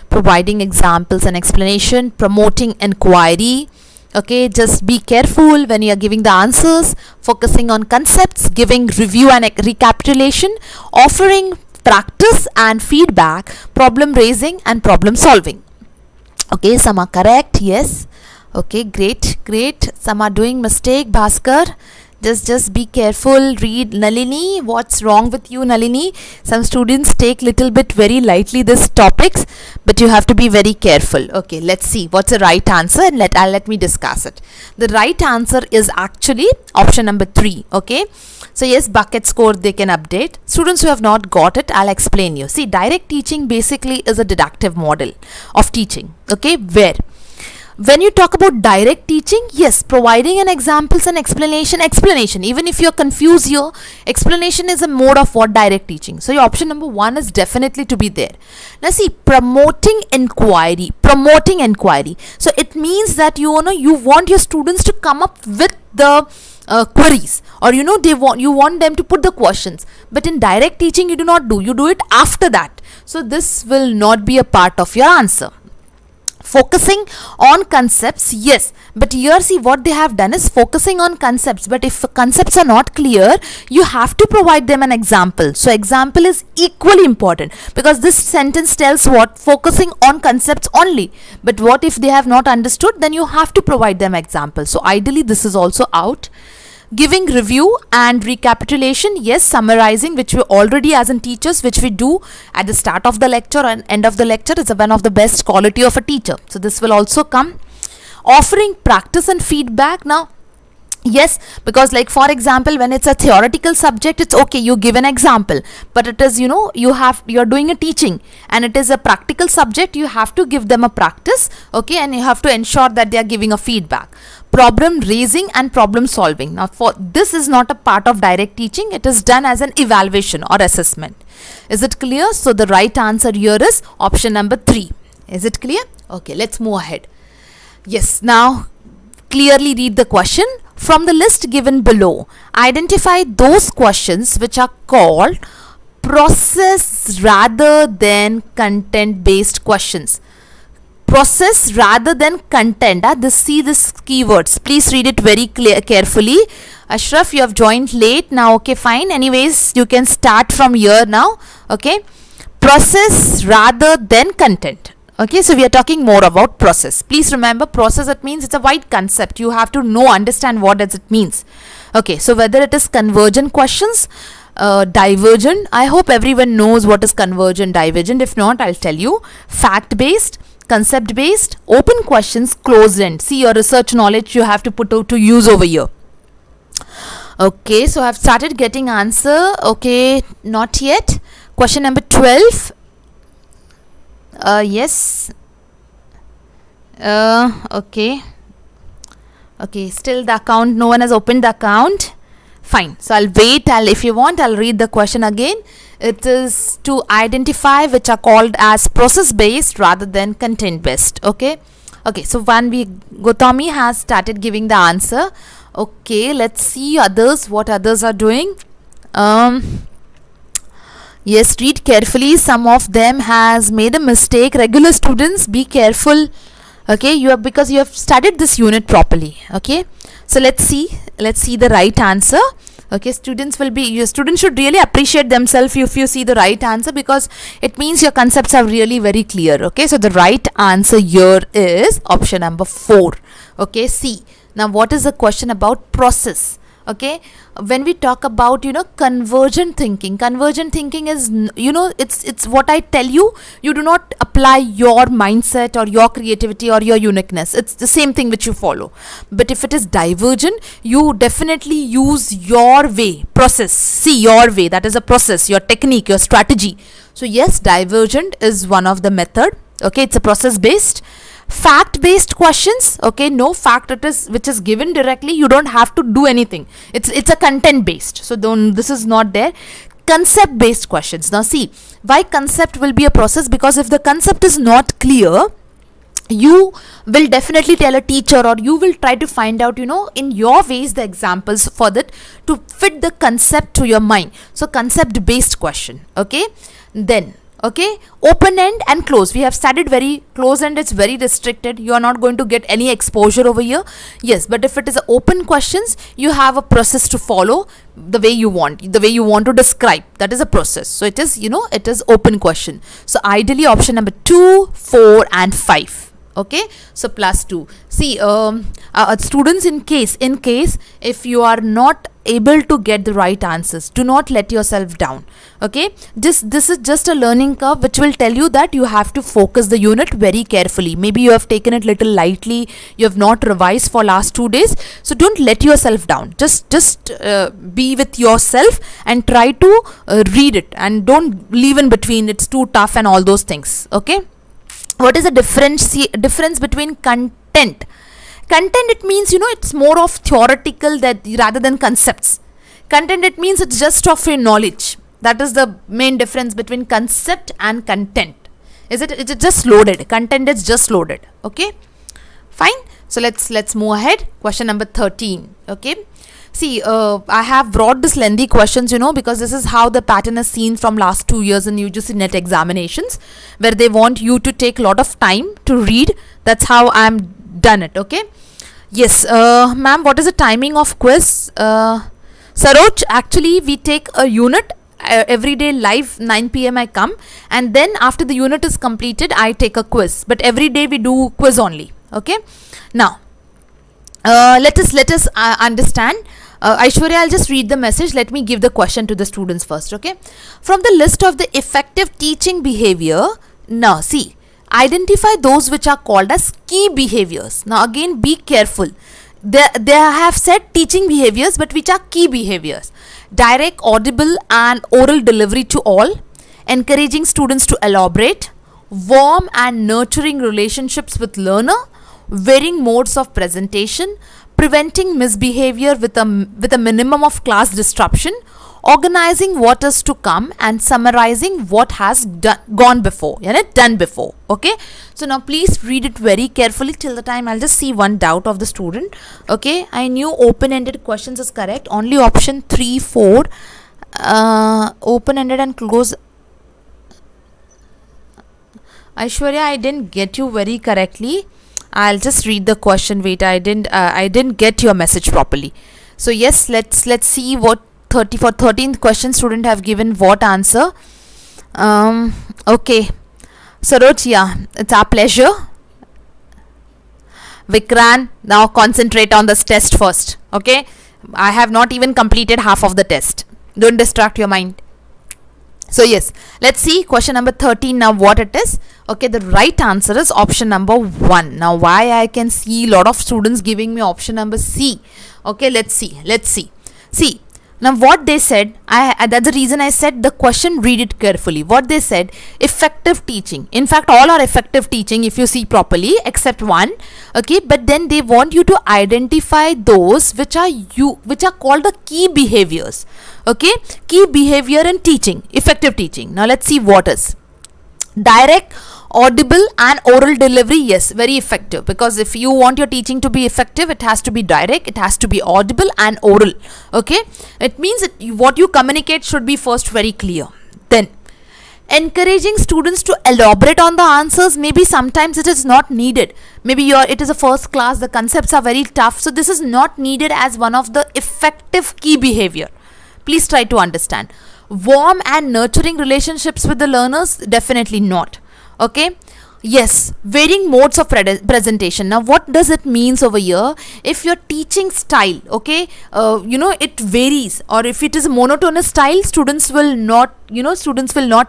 Providing examples and explanation, promoting inquiry. Okay, just be careful when you are giving the answers, focusing on concepts, giving review and recapitulation, offering practice and feedback, problem raising and problem solving. Okay, some are correct. Yes. Okay, great. Some are doing mistake. Bhaskar, just be careful. Read. Nalini, what's wrong with you, Nalini? Some students take little bit very lightly these topics, but you have to be very careful. Okay, let's see what's the right answer, and let me discuss it. The right answer is actually option number 3. Okay, so yes, bucket score they can update. Students who have not got it, I'll explain you. See, direct teaching basically is a deductive model of teaching. Okay, where when you talk about direct teaching, yes, providing an examples and explanation, even if you're confused here, explanation is a mode of what direct teaching. So your option number 1 is definitely to be there. Now see, promoting inquiry. So it means that you want your students to come up with the queries, or you want them to put the questions, but in direct teaching you do it after that. So this will not be a part of your answer. Focusing on concepts, yes, but here see what they have done is focusing on concepts, but if concepts are not clear, you have to provide them an example. So example is equally important, because this sentence tells what? Focusing on concepts only, but what if they have not understood? Then you have to provide them examples. So ideally this is also out. Giving review and recapitulation, yes, summarizing, which we already as in teachers, which we do at the start of the lecture and end of the lecture, is one of the best quality of a teacher. So this will also come. Offering practice and feedback. Now yes, because like for example, when it's a theoretical subject, it's okay, you give an example, but it is you're doing a teaching and it is a practical subject, you have to give them a practice, okay, and you have to ensure that they are giving a feedback. Problem raising and problem solving. Now for this is not a part of direct teaching, it is done as an evaluation or assessment. Is it clear? So the right answer here is option number 3. Is it clear? Okay, let's move ahead. Yes, now clearly read the question. From the list given below, identify those questions which are called process rather than content based questions. Process rather than content. See this keywords. Please read it very carefully. Ashraf, you have joined late now. Okay, fine. Anyways, you can start from here now. Okay. Process rather than content. Okay, so we are talking more about process. Please remember, process, it means it's a wide concept. You have to understand what does it means. Okay, so whether it is convergent questions, divergent, I hope everyone knows what is convergent, divergent. If not, I'll tell you. Fact based, concept based, open questions, closed end. See, your research knowledge you have to put to use over here. Okay, so I've started getting answer. Okay, not yet. Question number 12. Yes. Okay, still the account, no one has opened the account. Fine, so I'll wait. If you want, I'll read the question again. It is to identify which are called as process based rather than content based. Okay, so Gotami has started giving the answer. Okay, let's see others, what others are doing. Yes, read carefully. Some of them has made a mistake. Regular students, be careful. Okay, because you have studied this unit properly. Okay, so let's see the right answer. Okay, your students should really appreciate themselves if you see the right answer, because it means your concepts are really very clear. Okay, so the right answer here is option number 4. Okay, C. Now what is the question about process? Okay, when we talk about convergent thinking is it's what I tell you, you do not apply your mindset or your creativity or your uniqueness, it's the same thing which you follow. But if it is divergent, you definitely use your way, process, see your way, that is a process, your technique, your strategy. So yes, divergent is one of the method. Okay, it's a process based. Fact based questions, okay, no fact, it is which is given directly, you don't have to do anything, it's a content based, so this is not there. Concept based questions. Now see, why concept will be a process? Because if the concept is not clear, you will definitely tell a teacher, or you will try to find out in your ways the examples for that to fit the concept to your mind. So concept based question. Okay, then okay, open end and close. We have studied very close end, it's very restricted, you are not going to get any exposure over here. Yes, but if it is open questions, you have a process to follow, the way you want to describe, that is a process. So it is it is open question. So ideally option number 2, 4 and 5. Okay, so plus 2. See, students, in case if you are not able to get the right answers, do not let yourself down. Okay, this is just a learning curve which will tell you that you have to focus the unit very carefully. Maybe you have taken it little lightly, you have not revised for last 2 days, so don't let yourself down. Just be with yourself and try to read it, and don't leave in between, it's too tough and all those things. Okay, what is the difference between content? Content, it means, it's more of theoretical that rather than concepts. Content, it means it's just of your knowledge. That is the main difference between concept and content. It's just loaded. Content is just loaded. Okay, fine. So let's move ahead. Question number 13. Okay, see, I have brought this lengthy questions, because this is how the pattern is seen from last 2 years in UGC net examinations, where they want you to take a lot of time to read. That's how I'm done it. Okay, yes, ma'am, what is the timing of quiz? Saroj, actually we take a unit every day live 9 p.m. I come, and then after the unit is completed I take a quiz, but every day we do quiz only. Okay, now let us understand. Aishwarya, I'll just read the message. Let me give the question to the students first. Okay, from the list of the effective teaching behavior, now see, identify those which are called as key behaviors. Now again, be careful. They have said teaching behaviors, but which are key behaviors? Direct, audible and oral delivery to all, encouraging students to elaborate, warm and nurturing relationships with learner, varying modes of presentation, preventing misbehavior with a minimum of class disruption, organizing what is to come, and summarizing what has done before. Okay, so now please read it very carefully. Till the time I'll just see one doubt of the student. Okay, I knew open-ended questions is correct. Only option 3, 4 open-ended and close. Aishwarya, I didn't get you very correctly. I'll just read the question. Wait, I didn't get your message properly. So yes, let's see what 13th question student have given what answer. Okay, Saroj, yeah, it's our pleasure. Vikran, now concentrate on this test first. Okay, I have not even completed half of the test. Don't distract your mind. So yes, let's see question number 13 now what it is. Okay, the right answer is option number 1. Now why I can see a lot of students giving me option number C. Okay, let's see. See, now what they said, that's the reason I said the question, read it carefully. What they said, effective teaching. In fact, all are effective teaching if you see properly, except one. Okay, but then they want you to identify those which are called the key behaviors. Okay, key behavior in teaching, effective teaching. Now let's see what is. Direct, audible and oral delivery, yes, very effective, because if you want your teaching to be effective, it has to be direct, it has to be audible and oral. Okay, it means that what you communicate should be first very clear. Then encouraging students to elaborate on the answers, maybe sometimes it is not needed. Maybe it is a first class, the concepts are very tough, so this is not needed as one of the effective key behavior. Please try to understand. Warm and nurturing relationships with the learners, definitely not. Okay, yes, varying modes of presentation. Now what does it means over here? If your teaching style, okay, it varies, or if it is a monotonous style, students will not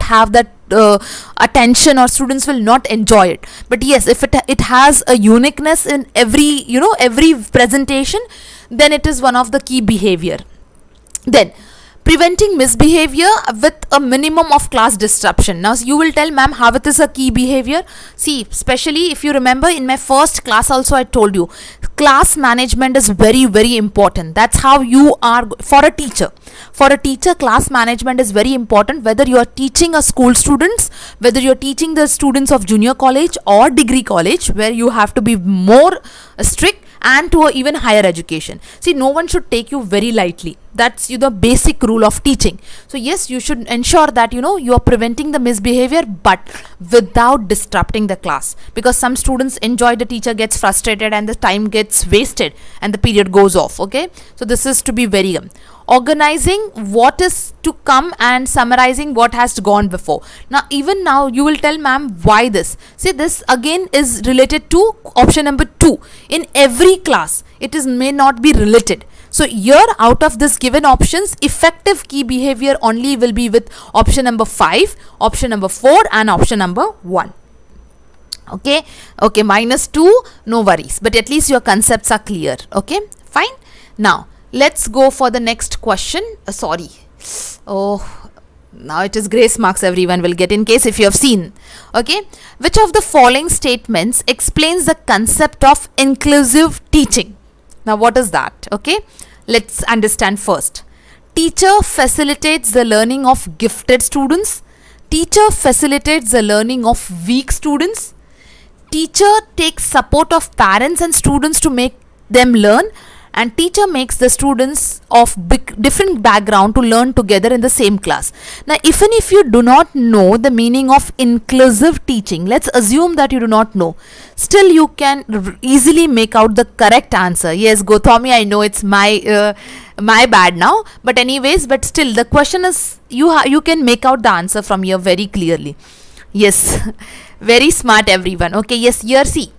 have that attention, or students will not enjoy it. But yes, if it has a uniqueness in every presentation, then it is one of the key behavior. Then preventing misbehavior with a minimum of class disruption. Now you will tell, ma'am, how it is a key behavior? See, especially if you remember in my first class also I told you, class management is very, very important. That's how you are for a teacher. For a teacher, class management is very important, whether you are teaching a school students, whether you are teaching the students of junior college or degree college, where you have to be more strict, and to even higher education. See, no one should take you very lightly. That's the basic rule of teaching. So yes, you should ensure that you are preventing the misbehavior, but without disrupting the class, because some students enjoy, the teacher gets frustrated and the time gets wasted and the period goes off. Okay, so this is to be very organizing what is to come and summarizing what has gone before. Now even now you will tell ma'am why this. See, this again is related to option number 2. In every class it is may not be related. So here out of this given options, effective key behavior only will be with option number 5, option number 4 and option number 1. Okay, -2, no worries, but at least your concepts are clear. Okay, fine. Now let's go for the next question. Now it is grace marks everyone will get in case if you have seen. Okay, which of the following statements explains the concept of inclusive teaching? Now what is that? Okay, let's understand first. Teacher facilitates the learning of gifted students. Teacher facilitates the learning of weak students. Teacher takes support of parents and students to make them learn, and teacher makes the students of different background to learn together in the same class. Now even if you do not know the meaning of inclusive teaching, let's assume that you do not know, still you can easily make out the correct answer. Yes, Gotami, I know it's my bad now, but anyways, but still the question is you can make out the answer from here very clearly. Yes, very smart everyone. Okay, yes, here see,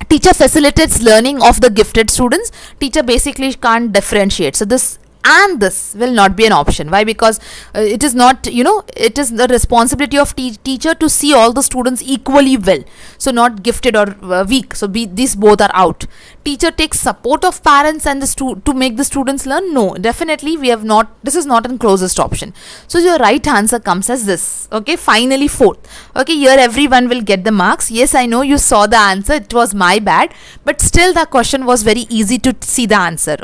teacher facilitates learning of the gifted students. Teacher basically can't differentiate, so this and this will not be an option. Why? Because it is not, it is the responsibility of teacher to see all the students equally well, so not gifted or weak. So these both are out. Teacher takes support of parents and to make the students learn. No, definitely we have not, this is not an closest option. So your right answer comes as this. Okay, finally 4th. Okay, here everyone will get the marks. Yes, I know you saw the answer, it was my bad, but still the question was very easy to see the answer.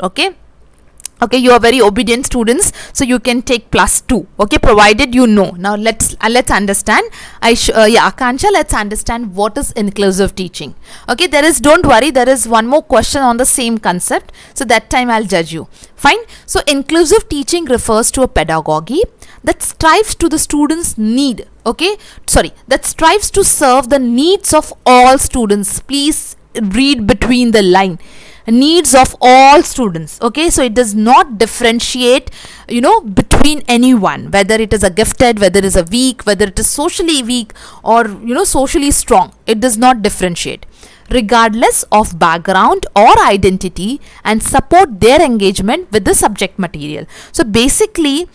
Okay, you are very obedient students, so you can take +2. Okay, provided you know. Now let's understand. Akansha, let's understand what is inclusive teaching. Okay, don't worry, there is one more question on the same concept, so that time I'll judge you. Fine. So inclusive teaching refers to a pedagogy that strives to the students' need. That strives to serve the needs of all students. Please read between the line. Needs of all students. Okay, so it does not differentiate between anyone, whether it is a gifted, whether it is a weak, whether it is socially weak or socially strong. It does not differentiate regardless of background or identity, and support their engagement with the subject material. So basically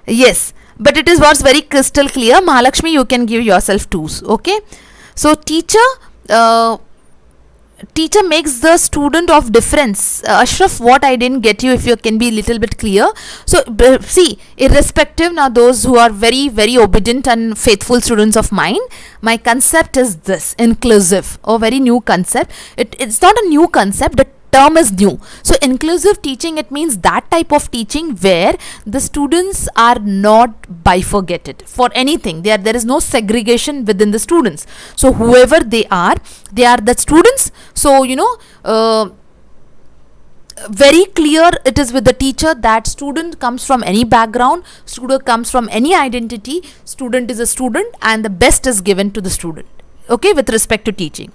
yes, but it is what's very crystal clear. Mahalakshmi, you can give yourself 2s. Okay, so teacher makes the student of difference. Ashraf, what I didn't get you, if you can be a little bit clear. So see, irrespective, now those who are very very obedient and faithful students of mine, my concept is this: inclusive, a very new concept. It's not a new concept, the term is new. So inclusive teaching, it means that type of teaching where the students are not bifurcated for anything. There is no segregation within the students. So whoever they are the students. So very clear it is with the teacher that student comes from any background, student comes from any identity, student is a student, and the best is given to the student. Okay, with respect to teaching.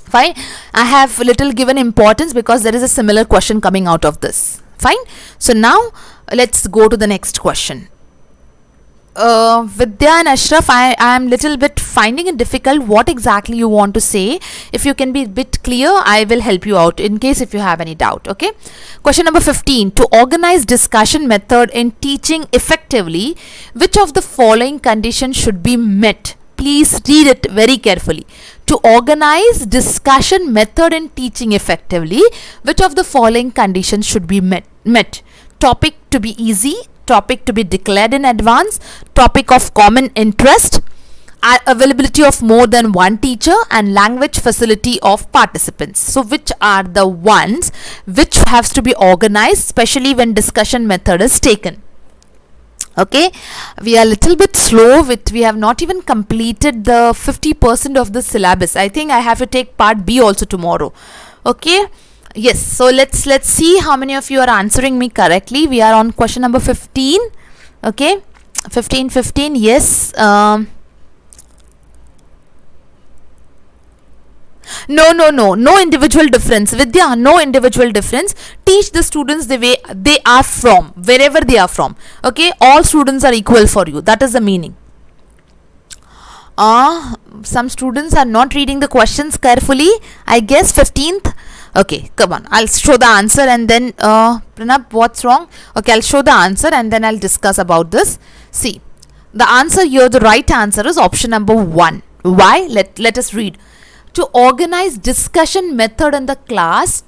Fine, I have little given importance because there is a similar question coming out of this. Fine, so now let's go to the next question. Vidya and Ashraf, I am little bit finding it difficult what exactly you want to say. If you can be a bit clear, I will help you out in case if you have any doubt. Okay, question number 15. To organize discussion method in teaching effectively, which of the following conditions should be met? Please read it very carefully. To organize discussion method in teaching effectively, which of the following conditions should be met? Topic to be easy, topic to be declared in advance, topic of common interest, availability of more than one teacher, and language facility of participants. So which are the ones which has to be organized, especially when discussion method is taken? Okay, we are a little bit slow we have not even completed the 50% of the syllabus. I think I have to take part B also tomorrow. Okay, yes, so let's see how many of you are answering me correctly. We are on question number 15. Okay, 15, yes. No individual difference. Vidya, no individual difference. Teach the students the way they are from, wherever they are from. Okay, all students are equal for you. That is the meaning. Some students are not reading the questions carefully. I guess 15th. Okay, come on. I'll show the answer and then, Pranab, what's wrong? Okay, I'll show the answer and then I'll discuss about this. See, the answer here, the right answer is option number 1. Why? Let us read. To organize discussion method in the class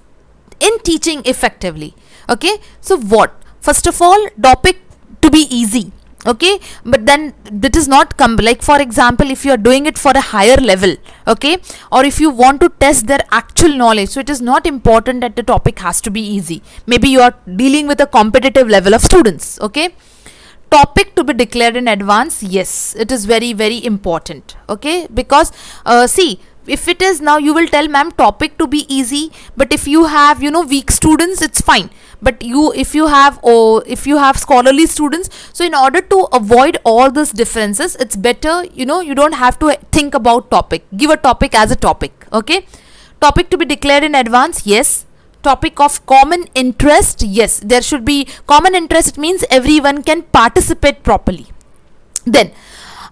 in teaching effectively. Okay, so what? First of all, topic to be easy. Okay, but then it is not like, for example, if you are doing it for a higher level, okay, or if you want to test their actual knowledge, so it is not important that the topic has to be easy. Maybe you are dealing with a competitive level of students. Okay, topic to be declared in advance, yes, it is very, very important. Okay, because see, if it is, now you will tell ma'am topic to be easy, but if you have weak students, it's fine. But if you have scholarly students, so in order to avoid all these differences, it's better you don't have to think about topic. Give a topic as a topic. Okay, topic to be declared in advance, yes. Topic of common interest, yes, there should be common interest. It means everyone can participate properly. Then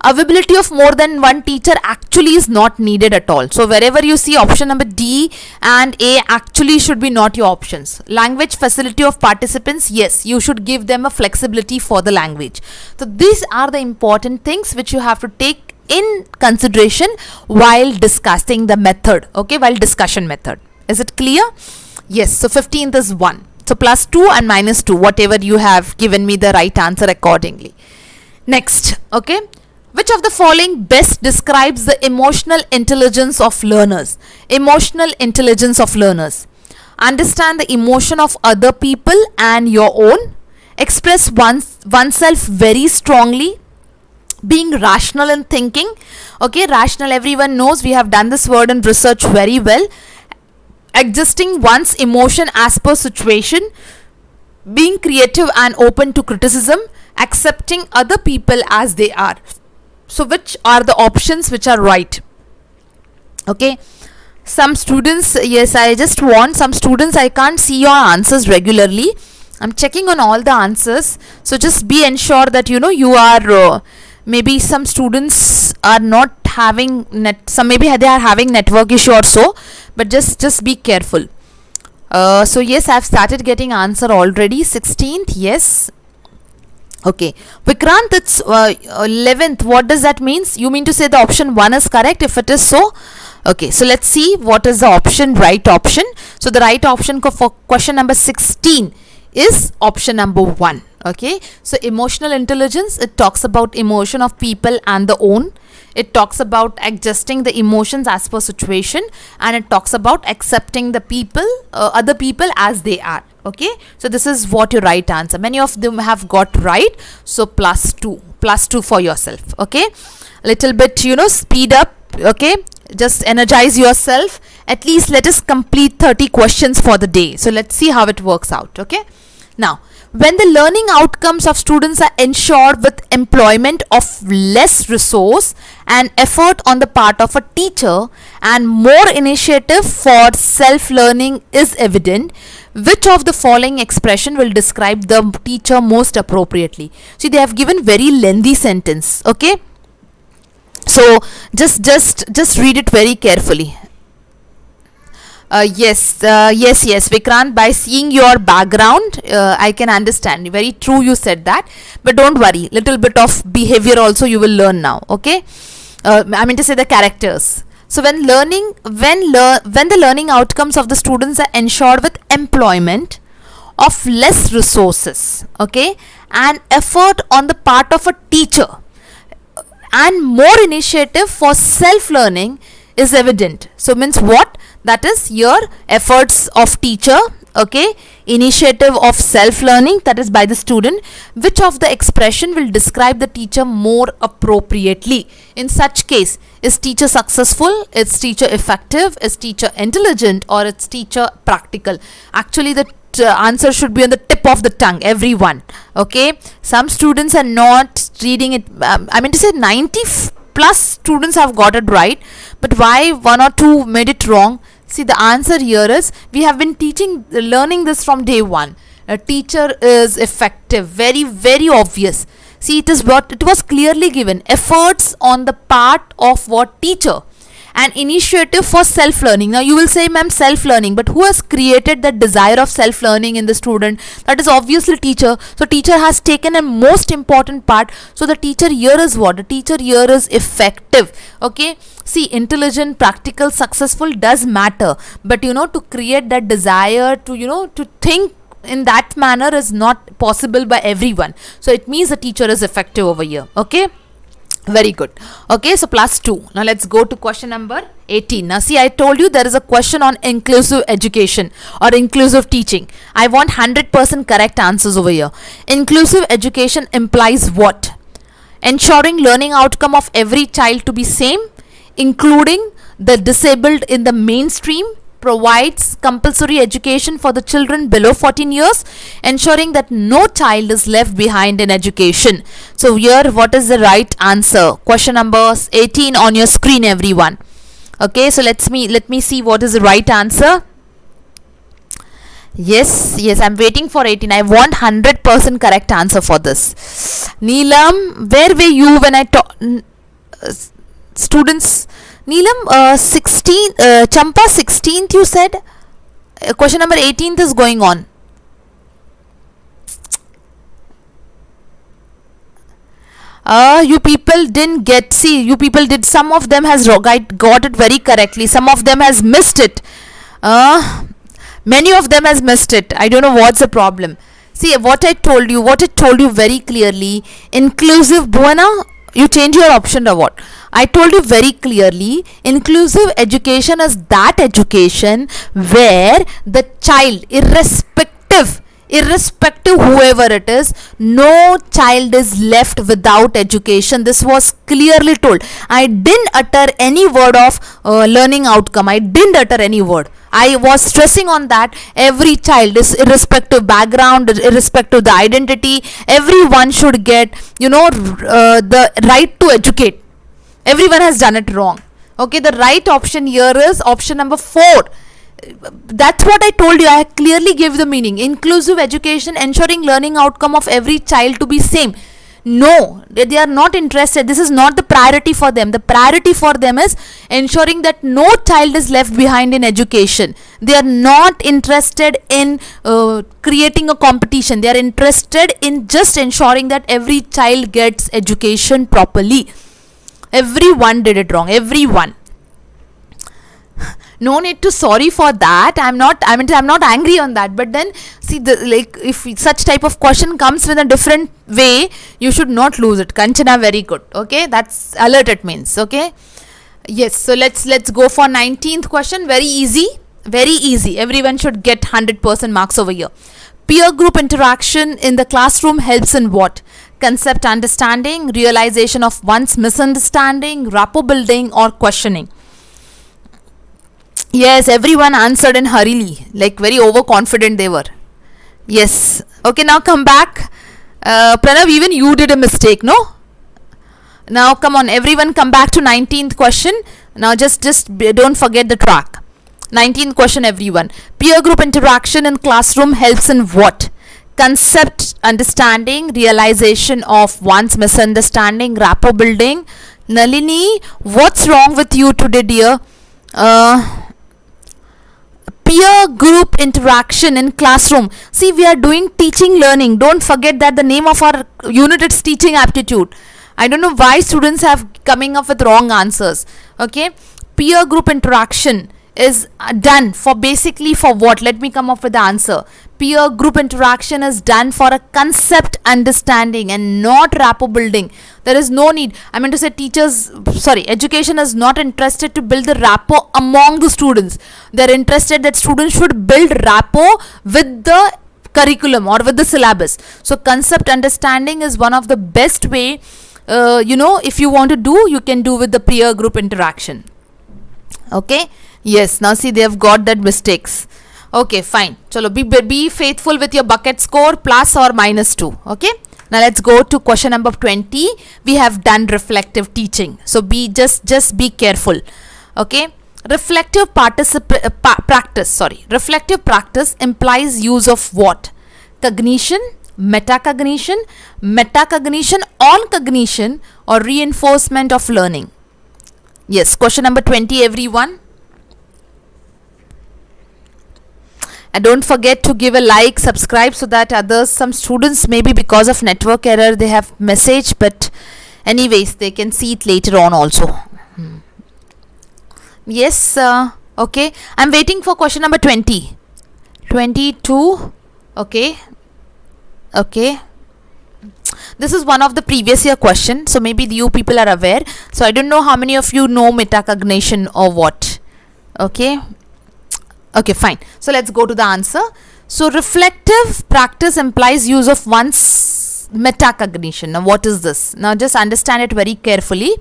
availability of more than one teacher actually is not needed at all. So wherever you see option number D and A actually should be not your options. Language facility of participants, yes, you should give them a flexibility for the language. So these are the important things which you have to take in consideration while discussing the method. Okay, while discussion method. Is it clear? Yes, so 15th is 1. So plus 2 and minus 2, whatever you have given me the right answer accordingly. Next, okay. Which of the following best describes the emotional intelligence of learners? Emotional intelligence of learners. Understand the emotion of other people and your own. Express oneself very strongly. Being rational in thinking. Okay, rational, everyone knows, we have done this word in research very well. Adjusting one's emotion as per situation. Being creative and open to criticism. Accepting other people as they are. So which are the options which are right? Okay, some students, yes, I just want some students, I can't see your answers regularly. I'm checking on all the answers, so just be ensured that you are maybe some students are not having some, maybe they are having network issue or so, but just be careful. So yes, I've started getting answer already. 16th, yes. Okay, Vikrant, it's 11th. What does that mean? You mean to say the option 1 is correct if it is so? Okay, so let's see what is the option, right option. So the right option for question number 16 is option number 1. Okay, so emotional intelligence, it talks about emotion of people and the own. It talks about adjusting the emotions as per situation, and it talks about accepting the people, other people as they are. Okay, so this is what your right answer. Many of them have got right, so plus 2 for yourself. Okay, little bit speed up. Okay, just energize yourself. At least let us complete 30 questions for the day. So let's see how it works out. Okay, now when the learning outcomes of students are ensured with employment of less resource and effort on the part of a teacher and more initiative for self-learning is evident, which of the following expression will describe the teacher most appropriately? See, they have given very lengthy sentence. Okay, so just read it very carefully. Yes, Vikrant, by seeing your background, I can understand. Very true, you said that. But don't worry, little bit of behavior also you will learn now. Okay, I mean to say the characters. So when the learning outcomes of the students are ensured with employment of less resources, okay, and effort on the part of a teacher, and more initiative for self-learning is evident. So means what? That is your efforts of teacher, okay, initiative of self-learning, that is by the student. Which of the expression will describe the teacher more appropriately? In such case, is teacher successful? Is teacher effective? Is teacher intelligent? Or is teacher practical? Actually, the answer should be on the tip of the tongue, everyone. Okay, some students are not reading it. I mean to say 90 plus students have got it right, but why 1 or 2 made it wrong? See, the answer here is, we have been learning this from day one. A teacher is effective, very, very obvious. See, it was clearly given, efforts on the part of what teacher, an initiative for self-learning. Now you will say, ma'am, self-learning, but who has created that desire of self-learning in the student? That is obviously teacher. So teacher has taken a most important part. So the teacher here is what? The teacher here is effective. Okay. See, intelligent, practical, successful does matter, but to create that desire to think in that manner is not possible by everyone. So it means the teacher is effective over here. Okay. Very good. Okay, so plus 2. Now let's go to question number 18. Now see, I told you there is a question on inclusive education or inclusive teaching. I want 100% correct answers over here. Inclusive education implies what? Ensuring learning outcome of every child to be same, including the disabled in the mainstream, provides compulsory education for the children below 14 years, ensuring that no child is left behind in education. So here, what is the right answer? Question number 18 on your screen, everyone. Okay, so let me see what is the right answer. Yes, I'm waiting for 18. I want 100% correct answer for this. Neelam, where were you when I taught students? Neelam, 16, Champa 16th you said? Question number 18th is going on. You people didn't get, see, you people did, some of them has got it very correctly, some of them has missed it. Many of them has missed it. I don't know what's the problem. See, what I told you very clearly, inclusive, Bhuwana, you change your option or what? I told you very clearly, inclusive education is that education where the child, irrespective whoever it is, no child is left without education. This was clearly told. I didn't utter any word of learning outcome. I didn't utter any word. I was stressing on that every child is irrespective background, irrespective the identity, everyone should get the right to educate. Everyone has done it wrong. Okay, the right option here is option number 4. That's what I told you. I clearly gave the meaning. Inclusive education, ensuring learning outcome of every child to be same. No, they are not interested. This is not the priority for them. The priority for them is ensuring that no child is left behind in education. They are not interested in creating a competition. They are interested in just ensuring that every child gets education properly. Everyone did it wrong. Everyone. No need to sorry for that. I'm not angry on that. But then see, if such type of question comes with a different way, you should not lose it. Kanchana, very good. Okay, that's alert. It means okay. Yes. So let's go for 19th question. Very easy. Very easy. Everyone should get 100% marks over here. Peer group interaction in the classroom helps in what? Concept understanding, realization of one's misunderstanding, rapport building, or questioning. Yes, everyone answered in hurriedly, like very overconfident they were. Yes. Okay, now come back. Pranav, even you did a mistake, no? Now come on, everyone come back to 19th question. Now just don't forget the track. 19th question, everyone. Peer group interaction in classroom helps in what? Concept understanding, realization of one's misunderstanding, rapport building. Nalini, what's wrong with you today, dear? Peer group interaction in classroom. See, we are doing teaching learning. Don't forget that the name of our unit is teaching aptitude. I don't know why students have coming up with wrong answers. Okay, peer group interaction is done for basically for what? Let me come up with the answer. Peer group interaction is done for a concept understanding and not rapport building. There is no need. I mean to say education is not interested to build the rapport among the students. They are interested that students should build rapport with the curriculum or with the syllabus. So concept understanding is one of the best way, if you want to do, you can do with the peer group interaction. Okay. Yes, now see, they have got that mistakes. Okay, fine. Chalo, be faithful with your bucket score, plus or minus 2. Okay, Now let's go to question number 20. We have done reflective teaching. So just be careful. Okay. Reflective Reflective practice implies use of what? Cognition, metacognition, on cognition, or reinforcement of learning. Yes, question number 20, everyone. And don't forget to give a like, subscribe, so that some students, maybe because of network error, they have message, but anyways, they can see it later on also. Yes, okay. I'm waiting for question number 20. 22. Okay. Okay. This is one of the previous year question, so maybe you people are aware. So I don't know how many of you know metacognition or what. Okay. Okay, fine. So let's go to the answer. So reflective practice implies use of one's metacognition. Now what is this? Now just understand it very carefully.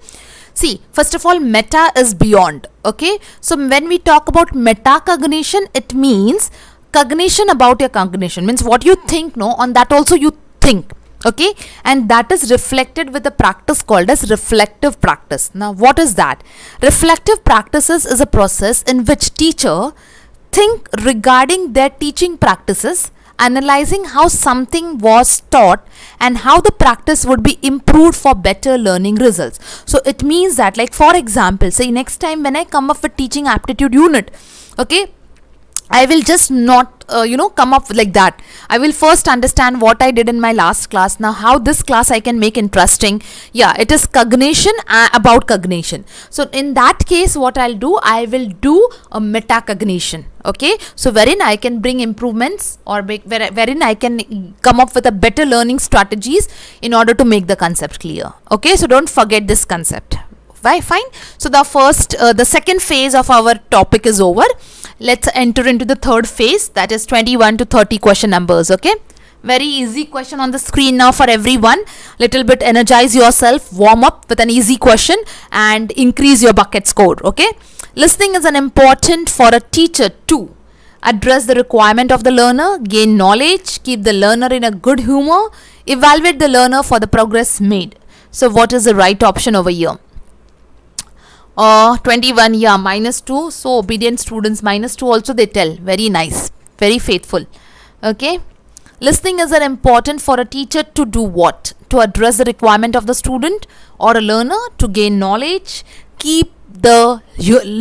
See, first of all, meta is beyond. Okay. So when we talk about metacognition, it means cognition about your cognition. Means what you think, no, on that also you think. Okay. And that is reflected with a practice called as reflective practice. Now what is that? Reflective practices is a process in which teacher think regarding their teaching practices, analyzing how something was taught and how the practice would be improved for better learning results. So it means that, like for example, say next time when I come up with teaching aptitude unit, okay, I will just not come up like that. I will first understand what I did in my last class. Now how this class I can make interesting. Yeah, it is cognition about cognition. So in that case, what I'll do, I will do a metacognition. Okay, so wherein I can bring improvements, or wherein I can come up with a better learning strategies in order to make the concept clear. Okay, so don't forget this concept. Why? Fine. So the second phase of our topic is over. Let's enter into the third phase, that is 21 to 30 question numbers. Okay, very easy question on the screen now for everyone. Little bit energize yourself, warm up with an easy question and increase your bucket score. Okay, listening is an important for a teacher to address the requirement of the learner, gain knowledge, keep the learner in a good humor, evaluate the learner for the progress made. So what is the right option over here? 21, yeah, -2. So obedient students, -2 also they tell. Very nice, very faithful. Okay, listening is an important for a teacher to do what? To address the requirement of the student or a learner, to gain knowledge, keep the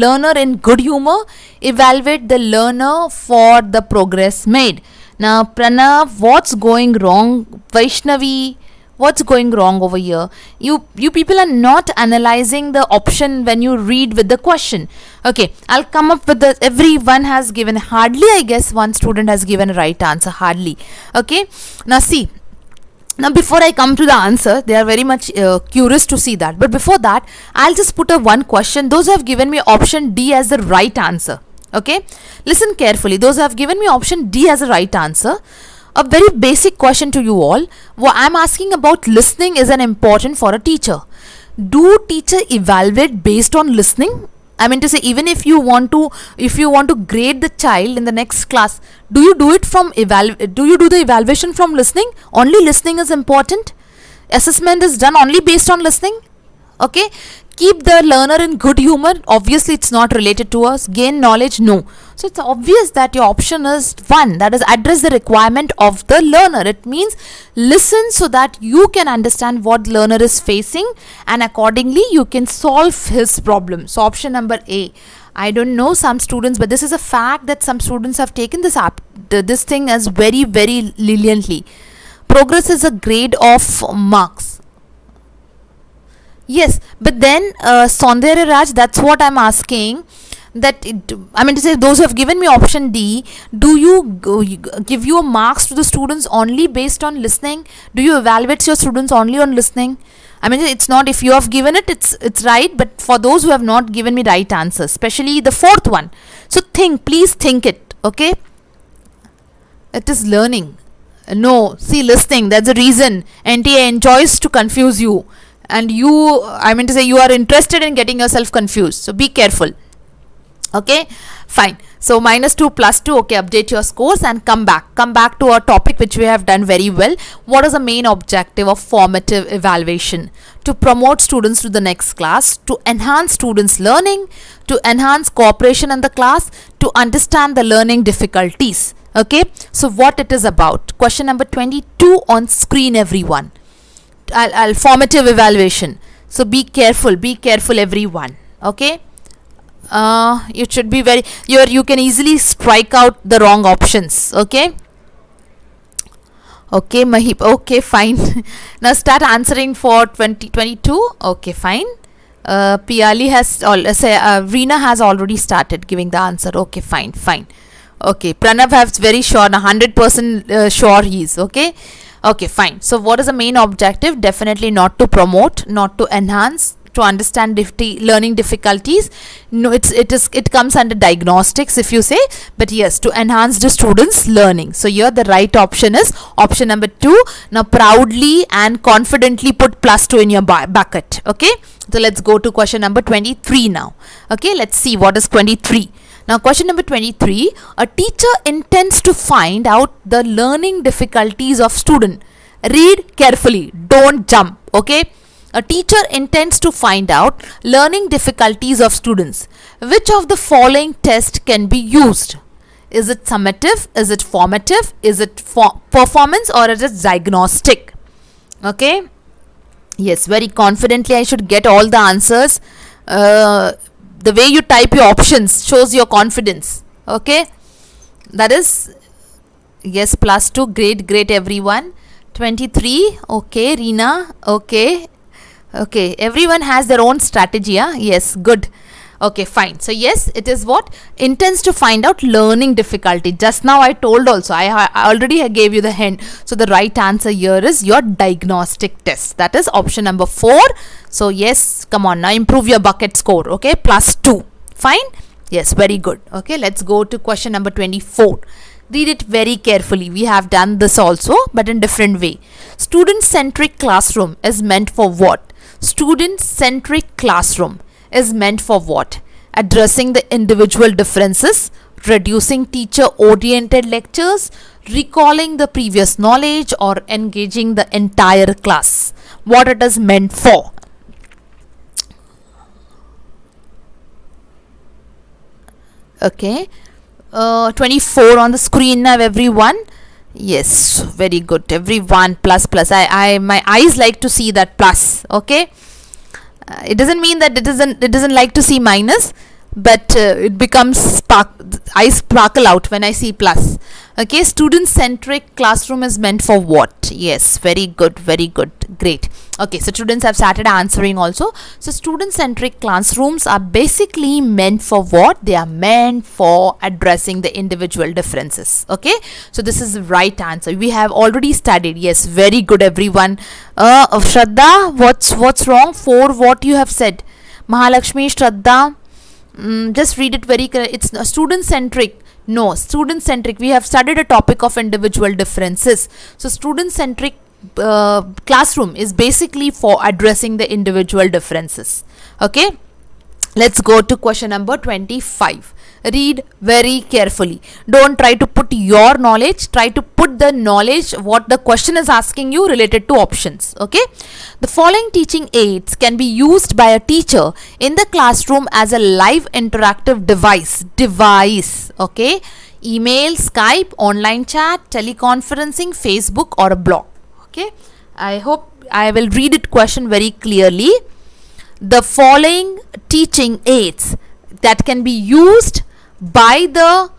learner in good humor, evaluate the learner for the progress made. Now Pranav, what's going wrong? Vaishnavi, what's going wrong over here? You people are not analyzing the option when you read with the question. Okay, I'll come up with everyone has given, hardly I guess one student has given a right answer, hardly. Okay, now see, now before I come to the answer, they are very much curious to see that, but before that I'll just put a one question. Those who have given me option D as the right answer, okay, listen carefully. Those who have given me option D as a right answer, a very basic question to you all. What I'm asking about listening is an important for a teacher. Do teacher evaluate based on listening? I mean to say, even if you want to grade the child in the next class, do you do it from do you do the evaluation from listening? Only listening is important? Assessment is done only based on listening? Okay, keep the learner in good humor, obviously it's not related to us. Gain knowledge, no. So it's obvious that your option is one, that is address the requirement of the learner. It means listen so that you can understand what learner is facing and accordingly you can solve his problem. So option number A. I don't know some students, but this is a fact that some students have taken this thing as very, very leniently. Progress is a grade of marks. Yes, but then Saundarya Raj, that's what I'm asking. I mean to say, those who have given me option D, do you give your marks to the students only based on listening? Do you evaluate your students only on listening? I mean, it's not, if you have given it, it's right, but for those who have not given me right answers, especially the fourth one. So please think it, okay? It is learning. No, see, listening, that's the reason NTA enjoys to confuse you. And I mean to say, you are interested in getting yourself confused. So be careful. Okay, fine. So minus 2 plus 2. Okay, update your scores and come back to our topic, which we have done very well. What is the main objective of formative evaluation? To promote students to the next class, to enhance students learning, to enhance cooperation in the class, to understand the learning difficulties. Okay, so what it is about? Question number 22 on screen, everyone. I'll formative evaluation. So be careful everyone. Okay, you should be very, you can easily strike out the wrong options. Okay, okay, Mahip, okay, fine. Now start answering for 2022. Okay, fine. Piali has Reena has already started giving the answer. Okay, fine. Okay, Pranav has very sure, 100% sure he is. Okay, fine. So what is the main objective? Definitely not to promote, not to enhance, to understand learning difficulties. No, it comes under diagnostics if you say, but yes, to enhance the students learning. So here the right option is option number 2. Now proudly and confidently put +2 in your bucket. Okay, so let's go to question number 23 now. Okay, let's see what is 23. Now question number 23, a teacher intends to find out the learning difficulties of student. Read carefully, don't jump. Okay, a teacher intends to find out learning difficulties of students. Which of the following test can be used? Is it summative? Is it formative? Is it performance, or is it diagnostic? Okay, yes, very confidently I should get all the answers. The way you type your options shows your confidence. Okay, that is, yes, +2. Great everyone. 23. Okay, Reena. Okay, everyone has their own strategy. Yes, good. Okay, fine. So yes, it is what? Intends to find out learning difficulty. Just now I told also, I already gave you the hint. So the right answer here is your diagnostic test. That is option number 4. So yes, come on, now improve your bucket score. Okay, +2. Fine. Yes, very good. Okay, let's go to question number 24. Read it very carefully. We have done this also, but in different way. Student-centric classroom is meant for what? Student-centric classroom is meant for what? Addressing the individual differences, reducing teacher-oriented lectures, recalling the previous knowledge, or engaging the entire class. What it is meant for? Okay, 24 on the screen now, everyone. Yes, very good, everyone. Plus. My eyes like to see that plus. Okay, it doesn't mean that it doesn't like to see minus, but it becomes I sparkle out when I see plus. Okay, student-centric classroom is meant for what? Yes, very good, great. Okay, so students have started answering also. So student-centric classrooms are basically meant for what? They are meant for addressing the individual differences. Okay, so this is the right answer. We have already studied. Yes, very good, everyone. Shraddha, what's wrong? 4, what you have said? Mahalakshmi, Shraddha, just read it very correct. It's student-centric. No, student-centric. We have studied a topic of individual differences. So student-centric classroom is basically for addressing the individual differences. Okay, let's go to question number 25. Read very carefully. Don't try to put your knowledge. Try to put the knowledge what the question is asking you related to options. Okay, the following teaching aids can be used by a teacher in the classroom as a live interactive device. Okay, email, Skype, online chat, teleconferencing, Facebook, or a blog. Okay, I hope I will read it question very clearly. The following teaching aids that can be used by the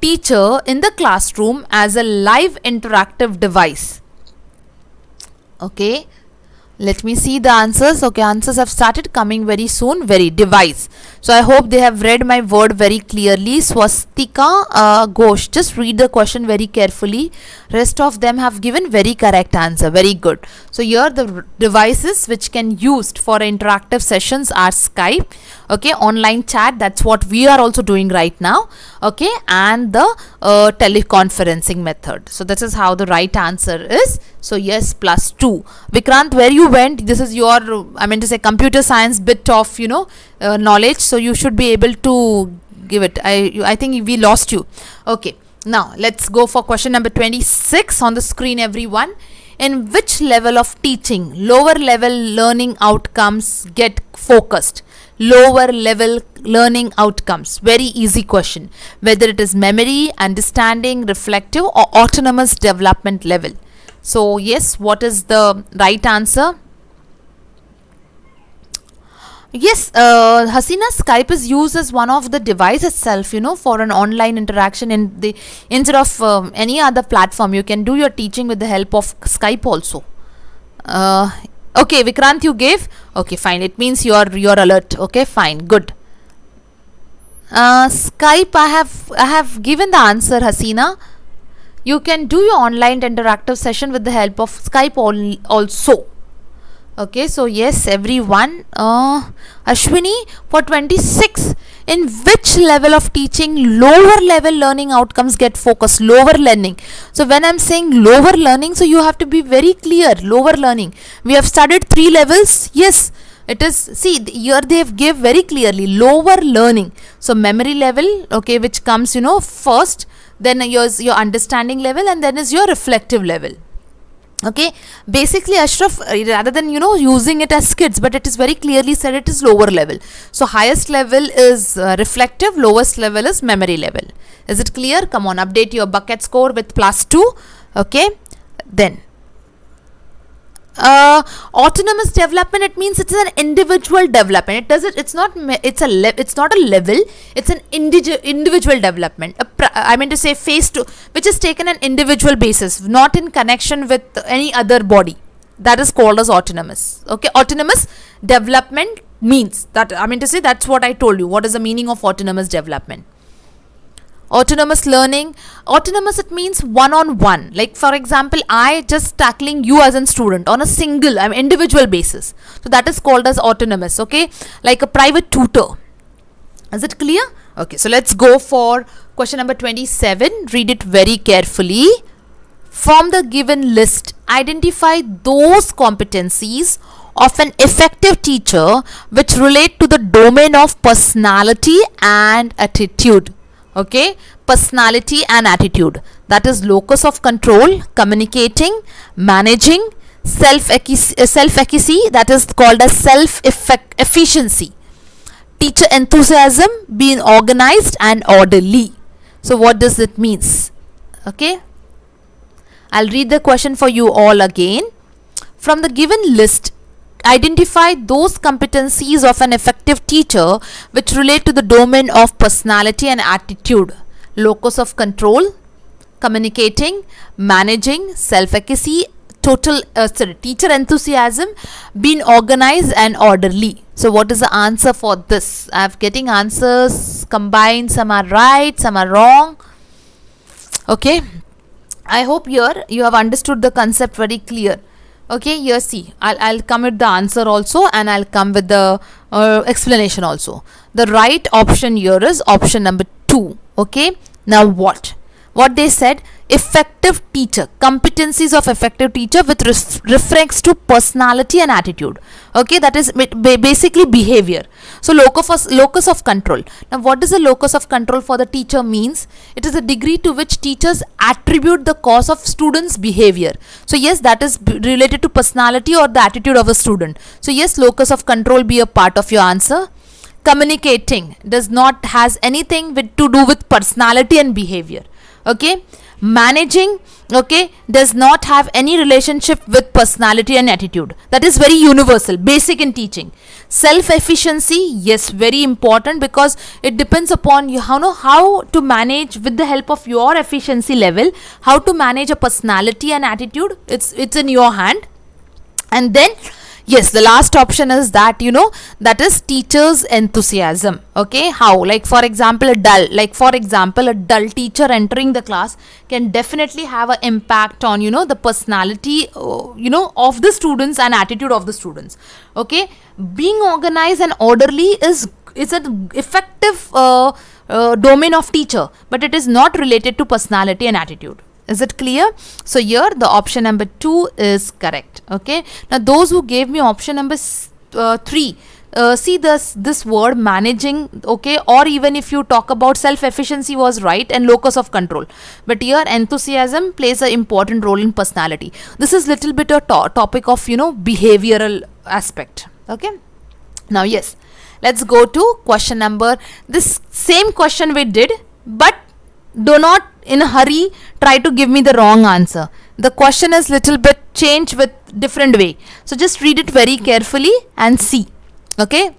teacher in the classroom as a live interactive device. Okay, let me see the answers. Okay, answers have started coming very soon. Very device. So I hope they have read my word very clearly. Swastika Ghosh, just read the question very carefully. Rest of them have given very correct answer. Very good. So here the devices which can used for interactive sessions are Skype. Okay, online chat, that's what we are also doing right now. Okay, and the teleconferencing method. So this is how the right answer is. So yes, +2. Vikrant, where you went? This is your, I mean to say, computer science bit of knowledge. So you should be able to give it. I think we lost you. Okay, now let's go for question number 26 on the screen, everyone. In which level of teaching lower level learning outcomes get focused? Lower level learning outcomes, very easy question. Whether it is memory, understanding, reflective, or autonomous development level. So yes, what is the right answer? Yes, Hasina, Skype is used as one of the device itself, for an online interaction instead of any other platform. You can do your teaching with the help of Skype also. Okay, Vikrant, you gave? Okay, fine. It means you're alert. Okay, fine, good. Skype, I have given the answer, Hasina. You can do your online interactive session with the help of Skype also. Okay, so yes, everyone. Ashwini, for 26, in which level of teaching lower level learning outcomes get focused? Lower learning. So when I'm saying lower learning, so you have to be very clear. Lower learning. We have studied 3 levels. Yes, it is. See, here they have give very clearly lower learning. So memory level, okay, which comes first. Then your understanding level, and then is your reflective level. Okay, basically Ashraf, rather than using it as kids, but it is very clearly said it is lower level. So highest level is reflective, lowest level is memory level. Is it clear? Come on, update your bucket score with +2. Okay, then autonomous development, it means it's an individual development. It's not a level, it's an individual development. I mean to say phase 2, which is taken an individual basis, not in connection with any other body. That is called as autonomous. Okay, autonomous development means that, I mean to say, that's what I told you. What is the meaning of autonomous development? Autonomous learning, autonomous, it means one-on-one. Like for example, I just tackling you as a student on a single, individual basis. So that is called as autonomous. Okay, like a private tutor. Is it clear? Okay, so let's go for question number 27. Read it very carefully. From the given list, identify those competencies of an effective teacher which relate to the domain of personality and attitude. Okay, personality and attitude. That is locus of control, communicating, managing, self-efficacy, that is called as self-efficiency, teacher enthusiasm, being organized and orderly. So what does it mean? Okay, I'll read the question for you all again. From the given list, identify those competencies of an effective teacher which relate to the domain of personality and attitude. Locus of control, communicating, managing, self-efficacy, teacher enthusiasm, being organized and orderly. So what is the answer for this? I'm getting answers combined. Some are right, some are wrong. Okay, I hope here you have understood the concept very clear. Okay, here see, I'll come with the answer also, and I'll come with the explanation also. The right option here is option number 2. Okay, now what they said, effective teacher, competencies of effective teacher with reference to personality and attitude. Okay, that is basically behavior. So locus of control. Now what is the locus of control for the teacher means? It is the degree to which teachers attribute the cause of students' behavior. So yes, that is related to personality or the attitude of a student. So yes, locus of control be a part of your answer. Communicating does not has anything to do with personality and behavior. Okay, managing, okay, does not have any relationship with personality and attitude. That is very universal, basic in teaching. Self-efficiency, yes, very important, because it depends upon you how to manage with the help of your efficiency level, how to manage a personality and attitude. It's in your hand. And then yes, the last option is that that is teacher's enthusiasm. Okay, how? Like for example, a dull teacher entering the class can definitely have an impact on the personality of the students and attitude of the students. Okay, being organized and orderly is an effective domain of teacher, but it is not related to personality and attitude. Is it clear? So here the option number 2 is correct. Okay, now those who gave me option number 3, see this word managing, okay, or even if you talk about self-efficiency was right and locus of control, but here enthusiasm plays an important role in personality. This is little bit a topic of behavioral aspect. Okay, now yes, let's go to question number, this same question we did, but do not in a hurry try to give me the wrong answer. The question is little bit changed with different way, so just read it very carefully and see. Okay,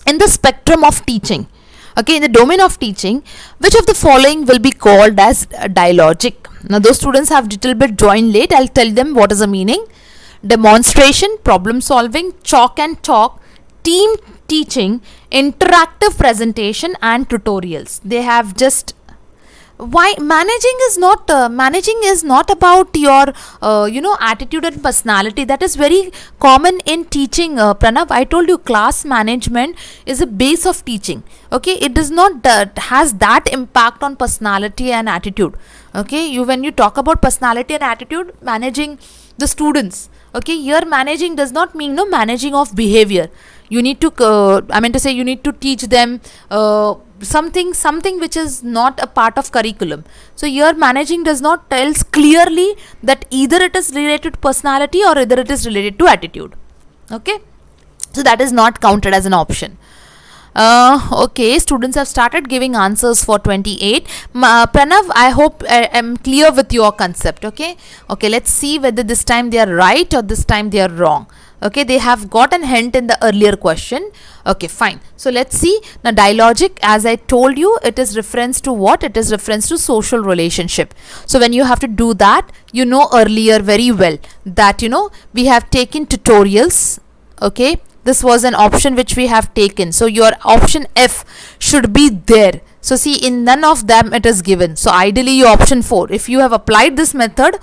in the spectrum of teaching, okay, in the domain of teaching, which of the following will be called as dialogic? Now those students have little bit joined late, I'll tell them what is the meaning. Demonstration, problem solving, chalk and talk, team teaching, interactive presentation and tutorials. They have just, why managing is not about your attitude and personality. That is very common in teaching, Pranav. I told you class management is a base of teaching. Okay, it does not has that impact on personality and attitude. Okay, when you talk about personality and attitude, managing the students, okay, here managing does not mean managing of behavior. You need to you need to teach them something which is not a part of curriculum. So here managing does not tells clearly that either it is related to personality or either it is related to attitude. Okay, so that is not counted as an option. Okay, students have started giving answers for 28. Pranav, I hope I am clear with your concept. Okay, let's see whether this time they are right or this time they are wrong. Okay, they have got a hint in the earlier question. Okay, fine. So let's see. Now dialogic, as I told you, it is reference to what? It is reference to social relationship. So when you have to do that, earlier very well that we have taken tutorials. Okay, this was an option which we have taken. So your option F should be there. So see, in none of them it is given. So ideally your option 4, if you have applied this method,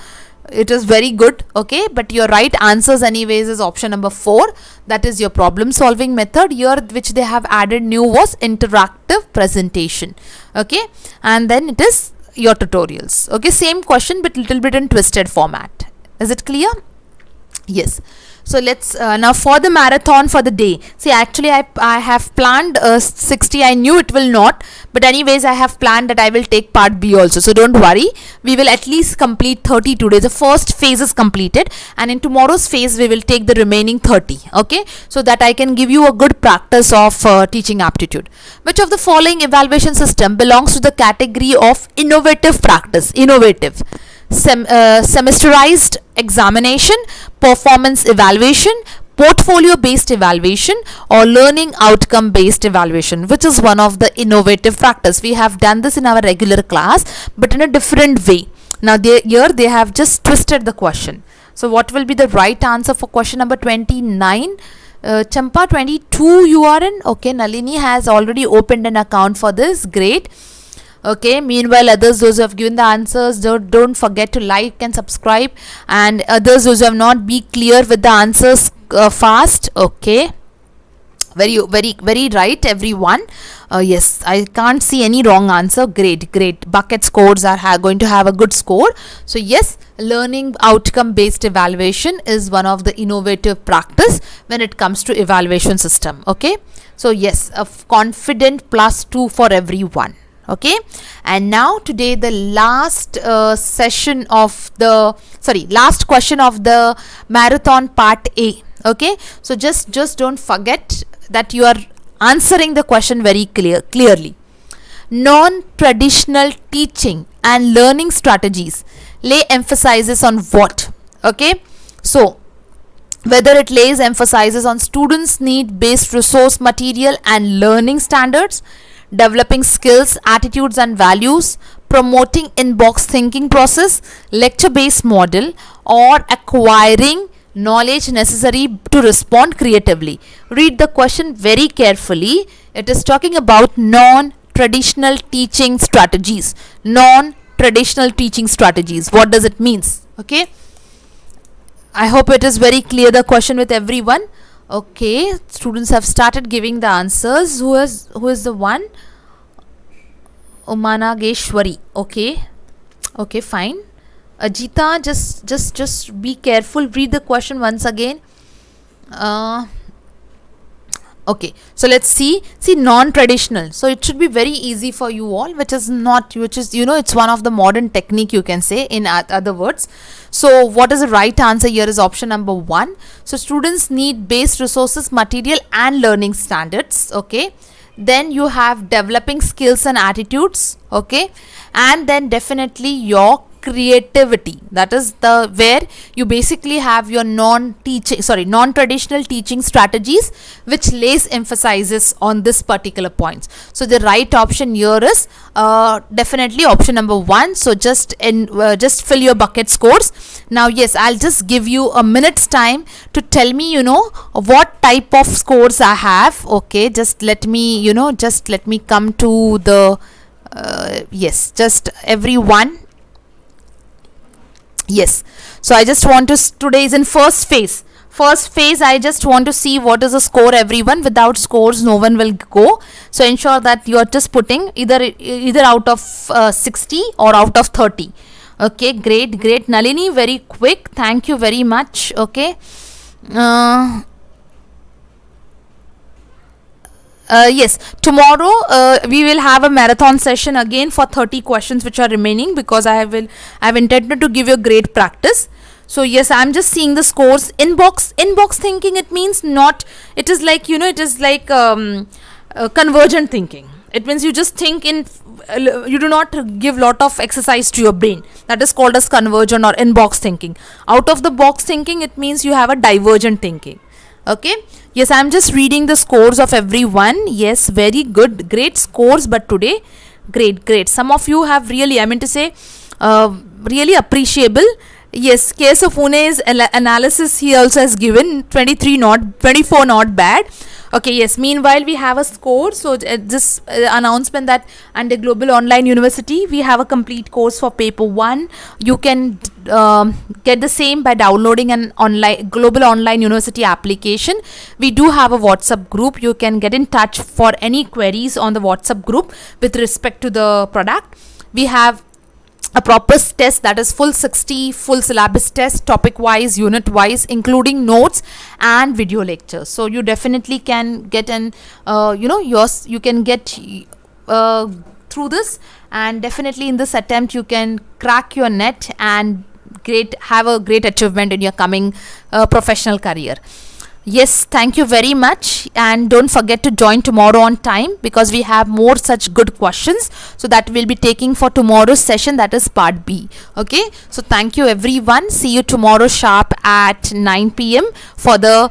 it is very good. Okay, but your right answers anyways is option number 4, that is your problem solving method. Here which they have added new was interactive presentation. Okay, and then it is your tutorials. Okay, same question but little bit in twisted format. Is it clear? Yes. So let's now for the marathon for the day. See, actually I have planned 60. I knew it will not, but anyways I have planned that I will take part B also. So don't worry, we will at least complete 30 today. The first phase is completed, and in tomorrow's phase we will take the remaining 30. Okay, so that I can give you a good practice of teaching aptitude. Which of the following evaluation system belongs to the category of innovative practice? Innovative. Semesterized examination, performance evaluation, portfolio based evaluation, or learning outcome based evaluation. Which is one of the innovative practice? We have done this in our regular class but in a different way. Now here they have just twisted the question. So what will be the right answer for question number 29? Champa, 22 you are in. Okay, Nalini has already opened an account for this. Great. Okay, meanwhile others, those who have given the answers, don't forget to like and subscribe, and others those who have not, be clear with the answers fast. Okay, very right everyone. Yes, I can't see any wrong answer. Great. Bucket scores are going to have a good score. So yes, learning outcome based evaluation is one of the innovative practice when it comes to evaluation system. Okay, so yes, a confident +2 for everyone. Okay, and now today the last last question of the marathon part A. Okay, so just don't forget that you are answering the question very clearly. Non-traditional teaching and learning strategies lay emphasis on what? Okay, so whether it lays emphasis on students' need based resource material and learning standards, developing skills, attitudes and values, promoting in-box thinking process, lecture-based model, or acquiring knowledge necessary to respond creatively. Read the question very carefully. It is talking about non-traditional teaching strategies. Non-traditional teaching strategies. What does it mean? Okay, I hope it is very clear the question with everyone. Okay, students have started giving the answers. Who is the one? Umanageshwari. Okay, fine. Ajita, just be careful. Read the question once again. Okay, so let's see non-traditional. So it should be very easy for you all, which is it's one of the modern technique, you can say, in other words. So what is the right answer here is option number 1. So students need base resources, material and learning standards. Okay, then you have developing skills and attitudes. Okay, and then definitely your creativity, that is the where you basically have your non-traditional teaching strategies, which lays emphasis on this particular points. So the right option here is definitely option number 1. So just fill your bucket scores. Now yes, I'll just give you a minute's time to tell me what type of scores I have. Okay, just let me come to the yes, just everyone. Yes, so I just want to today is in first phase. I just want to see what is the score, everyone. Without scores no one will go, so ensure that you are just putting either out of 60 or out of 30. Okay, great Nalini, very quick, thank you very much. Okay, yes, tomorrow we will have a marathon session again for 30 questions which are remaining, because I have intended to give you a great practice. So yes, I'm just seeing the scores. Inbox thinking, it means it is like convergent thinking. It means you just think you do not give lot of exercise to your brain. That is called as convergent or inbox thinking. Out of the box thinking, it means you have a divergent thinking. Okay, yes, I'm just reading the scores of everyone. Yes, very good, great scores. But today, great, some of you have really, really appreciable. Yes, case of Pune's analysis he also has given 24 not bad. Okay, yes, meanwhile we have a score. So this announcement that under Global Online University we have a complete course for paper 1. You can get the same by downloading an Global Online University application. We do have a WhatsApp group. You can get in touch for any queries on the WhatsApp group with respect to the product. We have a proper test, that is full syllabus test, topic wise, unit wise, including notes and video lectures. So you definitely can get you can get through this, and definitely in this attempt you can crack your net and have a great achievement in your coming professional career. Yes, thank you very much, and don't forget to join tomorrow on time, because we have more such good questions. So that we'll be taking for tomorrow's session, that is part B. Okay, so thank you everyone. See you tomorrow sharp at 9 p.m. for the